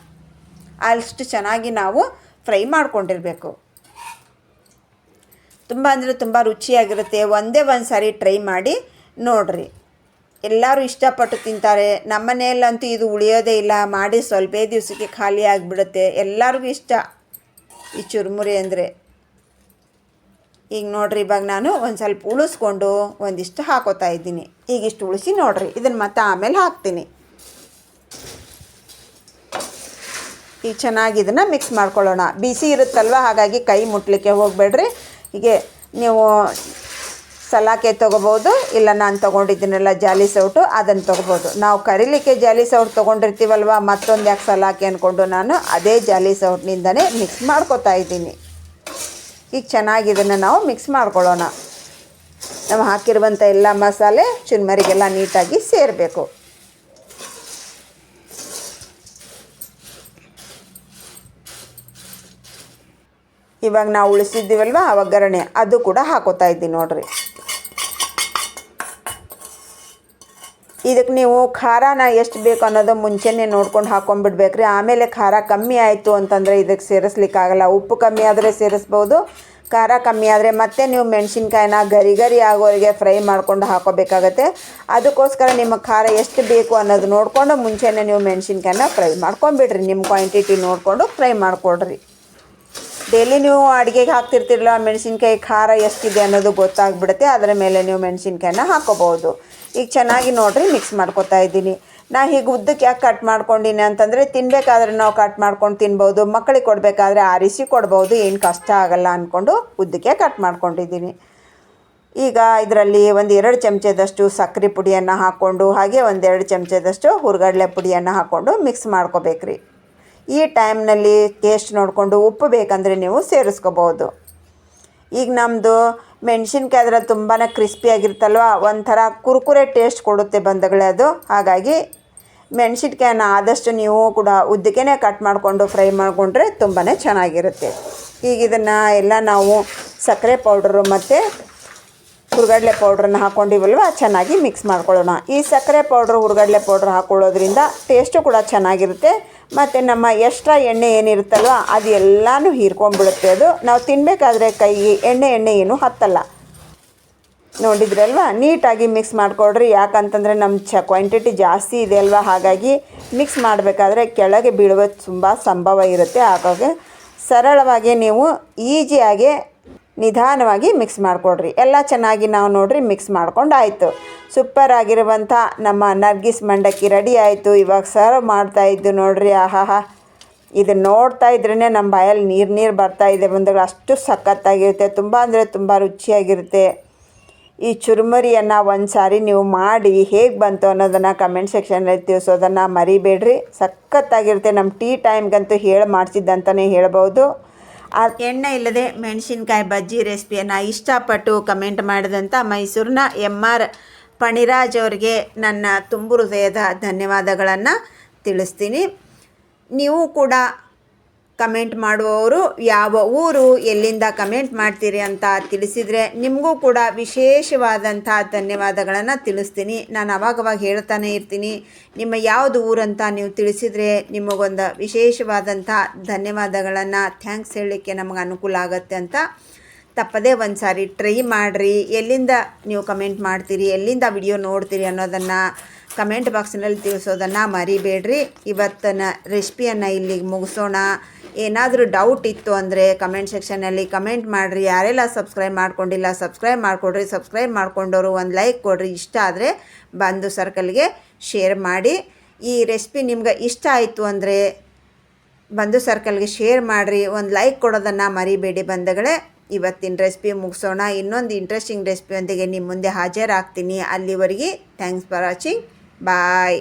Speaker 1: ಅಷ್ಟು ಚೆನ್ನಾಗಿ ನಾವು ಫ್ರೈ ಮಾಡ್ಕೊಂಡಿರಬೇಕು. ತುಂಬ ಅಂದರೆ ತುಂಬ ರುಚಿಯಾಗಿರುತ್ತೆ. ಒಂದೇ ಒಂದು ಸಾರಿ ಟ್ರೈ ಮಾಡಿ ನೋಡಿರಿ. ಎಲ್ಲರೂ ಇಷ್ಟಪಟ್ಟು ತಿಂತಾರೆ. ನಮ್ಮ ಮನೆಯಲ್ಲಂತೂ ಇದು ಉಳಿಯೋದೇ ಇಲ್ಲ. ಮಾಡಿ ಸ್ವಲ್ಪ ದಿವಸಕ್ಕೆ ಖಾಲಿ ಆಗಿಬಿಡುತ್ತೆ. ಎಲ್ಲರಿಗೂ ಇಷ್ಟ ಈ ಚುರುಮುರಿ ಅಂದರೆ. ಈಗ ನೋಡಿರಿ, ಇವಾಗ ನಾನು ಒಂದು ಸ್ವಲ್ಪ ಉಳಿಸ್ಕೊಂಡು ಒಂದಿಷ್ಟು ಹಾಕೋತಾ ಇದ್ದೀನಿ. ಈಗ ಇಷ್ಟು ಉಳಿಸಿ ನೋಡಿರಿ, ಇದನ್ನು ಮತ್ತೆ ಆಮೇಲೆ ಹಾಕ್ತೀನಿ. ಈಗ ಚೆನ್ನಾಗಿ ಇದನ್ನು ಮಿಕ್ಸ್ ಮಾಡ್ಕೊಳ್ಳೋಣ. ಬಿಸಿ ಇರುತ್ತಲ್ವ, ಹಾಗಾಗಿ ಕೈ ಮುಟ್ಲಿಕ್ಕೆ ಹೋಗಬೇಡ್ರಿ. ಹೀಗೆ ನೀವು ಸಲಾಕೆ ತೊಗೋಬೋದು, ಇಲ್ಲ ನಾನು ತೊಗೊಂಡಿದ್ದೀನಲ್ಲ ಜಾಲಿ ಸೌಟು, ಅದನ್ನು ತೊಗೋಬೋದು. ನಾವು ಕರಿಲಿಕ್ಕೆ ಜಾಲಿ ಸೌಟು ತೊಗೊಂಡಿರ್ತೀವಲ್ವ, ಮತ್ತೊಂದು ಯಾಕೆ ಸಲಾಕೆ ಅಂದ್ಕೊಂಡು ನಾನು ಅದೇ ಜಾಲಿ ಸೌಟ್ನಿಂದನೇ ಮಿಕ್ಸ್ ಮಾಡ್ಕೋತಾ ಇದ್ದೀನಿ. ಈಗ ಚೆನ್ನಾಗಿ ಇದನ್ನು ನಾವು ಮಿಕ್ಸ್ ಮಾಡ್ಕೊಳ್ಳೋಣ. ನಾವು ಹಾಕಿರುವಂಥ ಎಲ್ಲ ಮಸಾಲೆ ಚುರುಮುರಿಗೆಲ್ಲ ನೀಟಾಗಿ ಸೇರಬೇಕು. ಇವಾಗ ನಾವು ಉಳಿಸಿದ್ದೀವಲ್ವ ಆ ಒಗ್ಗರಣೆ, ಅದು ಕೂಡ ಹಾಕೋತಾ ಇದ್ದೀನಿ ನೋಡಿರಿ. ಇದಕ್ಕೆ ನೀವು ಖಾರನ ಎಷ್ಟು ಬೇಕು ಅನ್ನೋದು ಮುಂಚೆನೇ ನೋಡ್ಕೊಂಡು ಹಾಕ್ಕೊಂಡ್ಬಿಡ್ಬೇಕ್ರಿ. ಆಮೇಲೆ ಖಾರ ಕಮ್ಮಿ ಆಯಿತು ಅಂತಂದರೆ ಇದಕ್ಕೆ ಸೇರಿಸ್ಲಿಕ್ಕಾಗಲ್ಲ. ಉಪ್ಪು ಕಮ್ಮಿ ಆದರೆ ಸೇರಿಸ್ಬೋದು, ಖಾರ ಕಮ್ಮಿ ಆದರೆ ಮತ್ತೆ ನೀವು ಮೆಣಸಿನ್ಕಾಯಿನ ಗರಿ ಆಗೋರಿಗೆ ಫ್ರೈ ಮಾಡ್ಕೊಂಡು ಹಾಕೋಬೇಕಾಗತ್ತೆ. ಅದಕ್ಕೋಸ್ಕರ ನಿಮ್ಮ ಖಾರ ಎಷ್ಟು ಬೇಕು ಅನ್ನೋದು ನೋಡಿಕೊಂಡು ಮುಂಚೆನೇ ನೀವು ಮೆಣಸಿನ್ಕಾಯಿನ ಫ್ರೈ ಮಾಡ್ಕೊಂಬಿಡ್ರಿ. ನಿಮ್ಮ ಕ್ವಾಂಟಿಟಿ ನೋಡಿಕೊಂಡು ಫ್ರೈ ಮಾಡಿಕೊಡ್ರಿ. ಡೈಲಿ ನೀವು ಅಡುಗೆಗೆ ಹಾಕ್ತಿರ್ತಿರಲ್ಲ, ಮೆಣಸಿನ್ಕಾಯಿ ಖಾರ ಎಷ್ಟಿದೆ ಅನ್ನೋದು ಗೊತ್ತಾಗ್ಬಿಡುತ್ತೆ. ಅದರ ಮೇಲೆ ನೀವು ಮೆಣಸಿನ್ಕಾಯಿನ ಹಾಕೋಬೋದು. ಈಗ ಚೆನ್ನಾಗಿ ನೋಡಿರಿ ಮಿಕ್ಸ್ ಮಾಡ್ಕೊತಾ ಇದ್ದೀನಿ. ನಾ ಹೀಗೆ ಉದ್ದಕ್ಕೆ ಯಾಕೆ ಕಟ್ ಮಾಡ್ಕೊಂಡಿನಿ ಅಂತಂದರೆ, ತಿನ್ನಬೇಕಾದ್ರೆ ನಾವು ಕಟ್ ಮಾಡ್ಕೊಂಡು ತಿನ್ಬೋದು, ಮಕ್ಕಳಿಗೆ ಕೊಡಬೇಕಾದ್ರೆ ಆರಿಸಿ ಕೊಡ್ಬೋದು, ಏನು ಕಷ್ಟ ಆಗಲ್ಲ ಅಂದ್ಕೊಂಡು ಉದ್ದಕ್ಕೆ ಕಟ್ ಮಾಡ್ಕೊಂಡಿದ್ದೀನಿ. ಈಗ ಇದರಲ್ಲಿ 1-2 ಚಮಚದಷ್ಟು ಸಕ್ಕರೆ ಪುಡಿಯನ್ನು ಹಾಕ್ಕೊಂಡು, ಹಾಗೆ 1-2 ಚಮಚದಷ್ಟು ಹುರ್ಗಡ್ಲೆ ಪುಡಿಯನ್ನು ಹಾಕ್ಕೊಂಡು ಮಿಕ್ಸ್ ಮಾಡ್ಕೋಬೇಕ್ರಿ. ಈ ಟೈಮ್ನಲ್ಲಿ ಟೇಸ್ಟ್ ನೋಡಿಕೊಂಡು ಉಪ್ಪು ಬೇಕಂದರೆ ನೀವು ಸೇರಿಸ್ಕೋಬೋದು. ಈಗ ನಮ್ಮದು ಮೆಣಸಿನ್ಕಾಯಿ ಆದರೆ ತುಂಬಾ ಕ್ರಿಸ್ಪಿಯಾಗಿರುತ್ತಲ್ವ, ಒಂಥರ ಕುರ್ಕುರೆ ಟೇಸ್ಟ್ ಕೊಡುತ್ತೆ ಬಂಧುಗಳೇ ಅದು. ಹಾಗಾಗಿ ಮೆಣಸಿನ್ಕಾಯನ್ನ ಆದಷ್ಟು ನೀವು ಕೂಡ ಉದ್ದಕ್ಕೇ ಕಟ್ ಮಾಡಿಕೊಂಡು ಫ್ರೈ ಮಾಡಿಕೊಂಡ್ರೆ ತುಂಬಾ ಚೆನ್ನಾಗಿರುತ್ತೆ. ಈಗ ಇದನ್ನು ಎಲ್ಲ ನಾವು ಸಕ್ಕರೆ ಪೌಡ್ರು ಮತ್ತು ಹುರ್ಗಡ್ಲೆ ಪೌಡ್ರನ್ನ ಹಾಕ್ಕೊಂಡಿವಲ್ವ, ಚೆನ್ನಾಗಿ ಮಿಕ್ಸ್ ಮಾಡ್ಕೊಳ್ಳೋಣ. ಈ ಸಕ್ಕರೆ ಪೌಡ್ರು ಹುರ್ಗಡ್ಲೆ ಪೌಡ್ರ್ ಹಾಕ್ಕೊಳ್ಳೋದ್ರಿಂದ ಟೇಸ್ಟು ಕೂಡ ಚೆನ್ನಾಗಿರುತ್ತೆ. ಮತ್ತು ನಮ್ಮ ಎಕ್ಸ್ಟ್ರಾ ಎಣ್ಣೆ ಏನಿರುತ್ತಲ್ವ ಅದು ಎಲ್ಲನೂ ಹೀರ್ಕೊಂಡ್ಬಿಡುತ್ತೆ. ಅದು ನಾವು ತಿನ್ನಬೇಕಾದ್ರೆ ಕೈಗೆ ಎಣ್ಣೆ ಏನು ಹತ್ತಲ್ಲ. ನೋಡಿದ್ರಲ್ವ, ನೀಟಾಗಿ ಮಿಕ್ಸ್ ಮಾಡಿಕೊಡ್ರಿ. ಯಾಕಂತಂದರೆ ನಮ್ಮ ಕ್ವಾಂಟಿಟಿ ಜಾಸ್ತಿ ಇದೆ ಅಲ್ವ, ಹಾಗಾಗಿ ಮಿಕ್ಸ್ ಮಾಡಬೇಕಾದ್ರೆ ಕೆಳಗೆ ಬೀಳುವ ತುಂಬ ಸಂಭವ ಇರುತ್ತೆ. ಹಾಗಾಗಿ ಸರಳವಾಗಿ ನೀವು ಈಸಿಯಾಗಿ ನಿಧಾನವಾಗಿ ಮಿಕ್ಸ್ ಮಾಡಿಕೊಡ್ರಿ. ಎಲ್ಲ ಚೆನ್ನಾಗಿ ನಾವು ನೋಡಿರಿ ಮಿಕ್ಸ್ ಮಾಡ್ಕೊಂಡು ಆಯಿತು. ಸೂಪರ್ ಆಗಿರುವಂಥ ನಮ್ಮ ನರ್ಗಿಸ್ ಮಂಡಕ್ಕಿ ರೆಡಿ ಆಯಿತು. ಇವಾಗ ಸರ್ವ್ ಮಾಡ್ತಾಯಿದ್ದು ನೋಡಿರಿ. ಆಹಾಹಾ, ಇದನ್ನು ನೋಡ್ತಾ ಇದ್ರೇ ನಮ್ಮ ಬಾಯಲ್ಲಿ ನೀರು ಬರ್ತಾಯಿದೆ ಬಂದಾಗ. ಅಷ್ಟು ಸಖತ್ತಾಗಿರುತ್ತೆ, ತುಂಬ ಅಂದರೆ ತುಂಬ ರುಚಿಯಾಗಿರುತ್ತೆ. ಈ ಚುರುಮುರಿಯನ್ನು ಒಂದು ಸಾರಿ ನೀವು ಮಾಡಿ ಹೇಗೆ ಬಂತು ಅನ್ನೋದನ್ನು ಕಮೆಂಟ್ ಸೆಕ್ಷನಲ್ಲಿ ತಿಳಿಸೋದನ್ನು ಮರಿಬೇಡ್ರಿ. ಸಖತ್ತಾಗಿರುತ್ತೆ. ನಮ್ಮ ಟೀ ಟೈಮ್ಗಂತೂ ಮಾಡಿಸಿದ್ದಂತಲೇ ಹೇಳ್ಬೋದು. ಆ ಎಣ್ಣೆ ಇಲ್ಲದೆ ಮೆಣಸಿನ್ಕಾಯಿ ಬಜ್ಜಿ ರೆಸಿಪಿಯನ್ನು ಇಷ್ಟಪಟ್ಟು ಕಮೆಂಟ್ ಮಾಡಿದಂಥ ಮೈಸೂರಿನ MR ಫಣಿರಾಜ್ ಅವರಿಗೆ ನನ್ನ ತುಂಬು ಹೃದಯದ ಧನ್ಯವಾದಗಳನ್ನು ತಿಳಿಸ್ತೀನಿ. ನೀವು ಕೂಡ ಕಮೆಂಟ್ ಮಾಡುವವರು ಯಾವ ಊರು ಎಲ್ಲಿಂದ ಕಮೆಂಟ್ ಮಾಡ್ತೀರಿ ಅಂತ ತಿಳಿಸಿದರೆ ನಿಮಗೂ ಕೂಡ ವಿಶೇಷವಾದಂಥ ಧನ್ಯವಾದಗಳನ್ನು ತಿಳಿಸ್ತೀನಿ. ನಾನು ಅವಾಗವಾಗ ಹೇಳ್ತಾನೆ ಇರ್ತೀನಿ. ನಿಮ್ಮ ಯಾವುದು ಊರಂತ ನೀವು ತಿಳಿಸಿದರೆ ನಿಮಗೊಂದು ವಿಶೇಷವಾದಂಥ ಧನ್ಯವಾದಗಳನ್ನು ಥ್ಯಾಂಕ್ಸ್ ಹೇಳಲಿಕ್ಕೆ ನಮಗೆ ಅನುಕೂಲ ಆಗುತ್ತೆ ಅಂತ. ತಪ್ಪದೇ ಒಂದು ಸಾರಿ ಟ್ರೈ ಮಾಡಿರಿ. ಎಲ್ಲಿಂದ ನೀವು ಕಮೆಂಟ್ ಮಾಡ್ತೀರಿ, ಎಲ್ಲಿಂದ ವಿಡಿಯೋ ನೋಡ್ತೀರಿ ಅನ್ನೋದನ್ನು ಕಮೆಂಟ್ ಬಾಕ್ಸ್ನಲ್ಲಿ ತಿಳಿಸೋದನ್ನು ಮರಿಬೇಡ್ರಿ. ಇವತ್ತಿನ ರೆಸಿಪಿಯನ್ನು ಇಲ್ಲಿಗೆ ಮುಗಿಸೋಣ. ಏನಾದರೂ ಡೌಟ್ ಇತ್ತು ಅಂದರೆ ಕಮೆಂಟ್ ಸೆಕ್ಷನಲ್ಲಿ ಕಮೆಂಟ್ ಮಾಡಿರಿ. ಯಾರೆಲ್ಲ ಸಬ್ಸ್ಕ್ರೈಬ್ ಮಾಡ್ಕೊಂಡಿಲ್ಲ ಸಬ್ಸ್ಕ್ರೈಬ್ ಮಾಡಿಕೊಡ್ರಿ. ಸಬ್ಸ್ಕ್ರೈಬ್ ಮಾಡ್ಕೊಂಡವರು ಒಂದು ಲೈಕ್ ಕೊಡಿರಿ. ಇಷ್ಟ ಆದರೆ ಬಂಧು ಸರ್ಕಲ್ಗೆ ಶೇರ್ ಮಾಡಿ. ಈ ರೆಸಿಪಿ ನಿಮ್ಗೆ ಇಷ್ಟ ಆಯಿತು ಅಂದರೆ ಬಂಧು ಸರ್ಕಲ್ಗೆ ಶೇರ್ ಮಾಡಿರಿ. ಒಂದು ಲೈಕ್ ಕೊಡೋದನ್ನು ಮರಿಬೇಡಿ ಬಂಧುಗಳೇ. ಇವತ್ತಿನ ರೆಸಿಪಿ ಮುಗಿಸೋಣ. ಇನ್ನೊಂದು ಇಂಟ್ರೆಸ್ಟಿಂಗ್ ರೆಸಿಪಿಯೊಂದಿಗೆ ನಿಮ್ಮ ಮುಂದೆ ಹಾಜರಾಗ್ತೀನಿ. ಅಲ್ಲಿವರೆಗೆ ಥ್ಯಾಂಕ್ಸ್ ಫಾರ್ ವಾಚಿಂಗ್. ಬಾಯ್.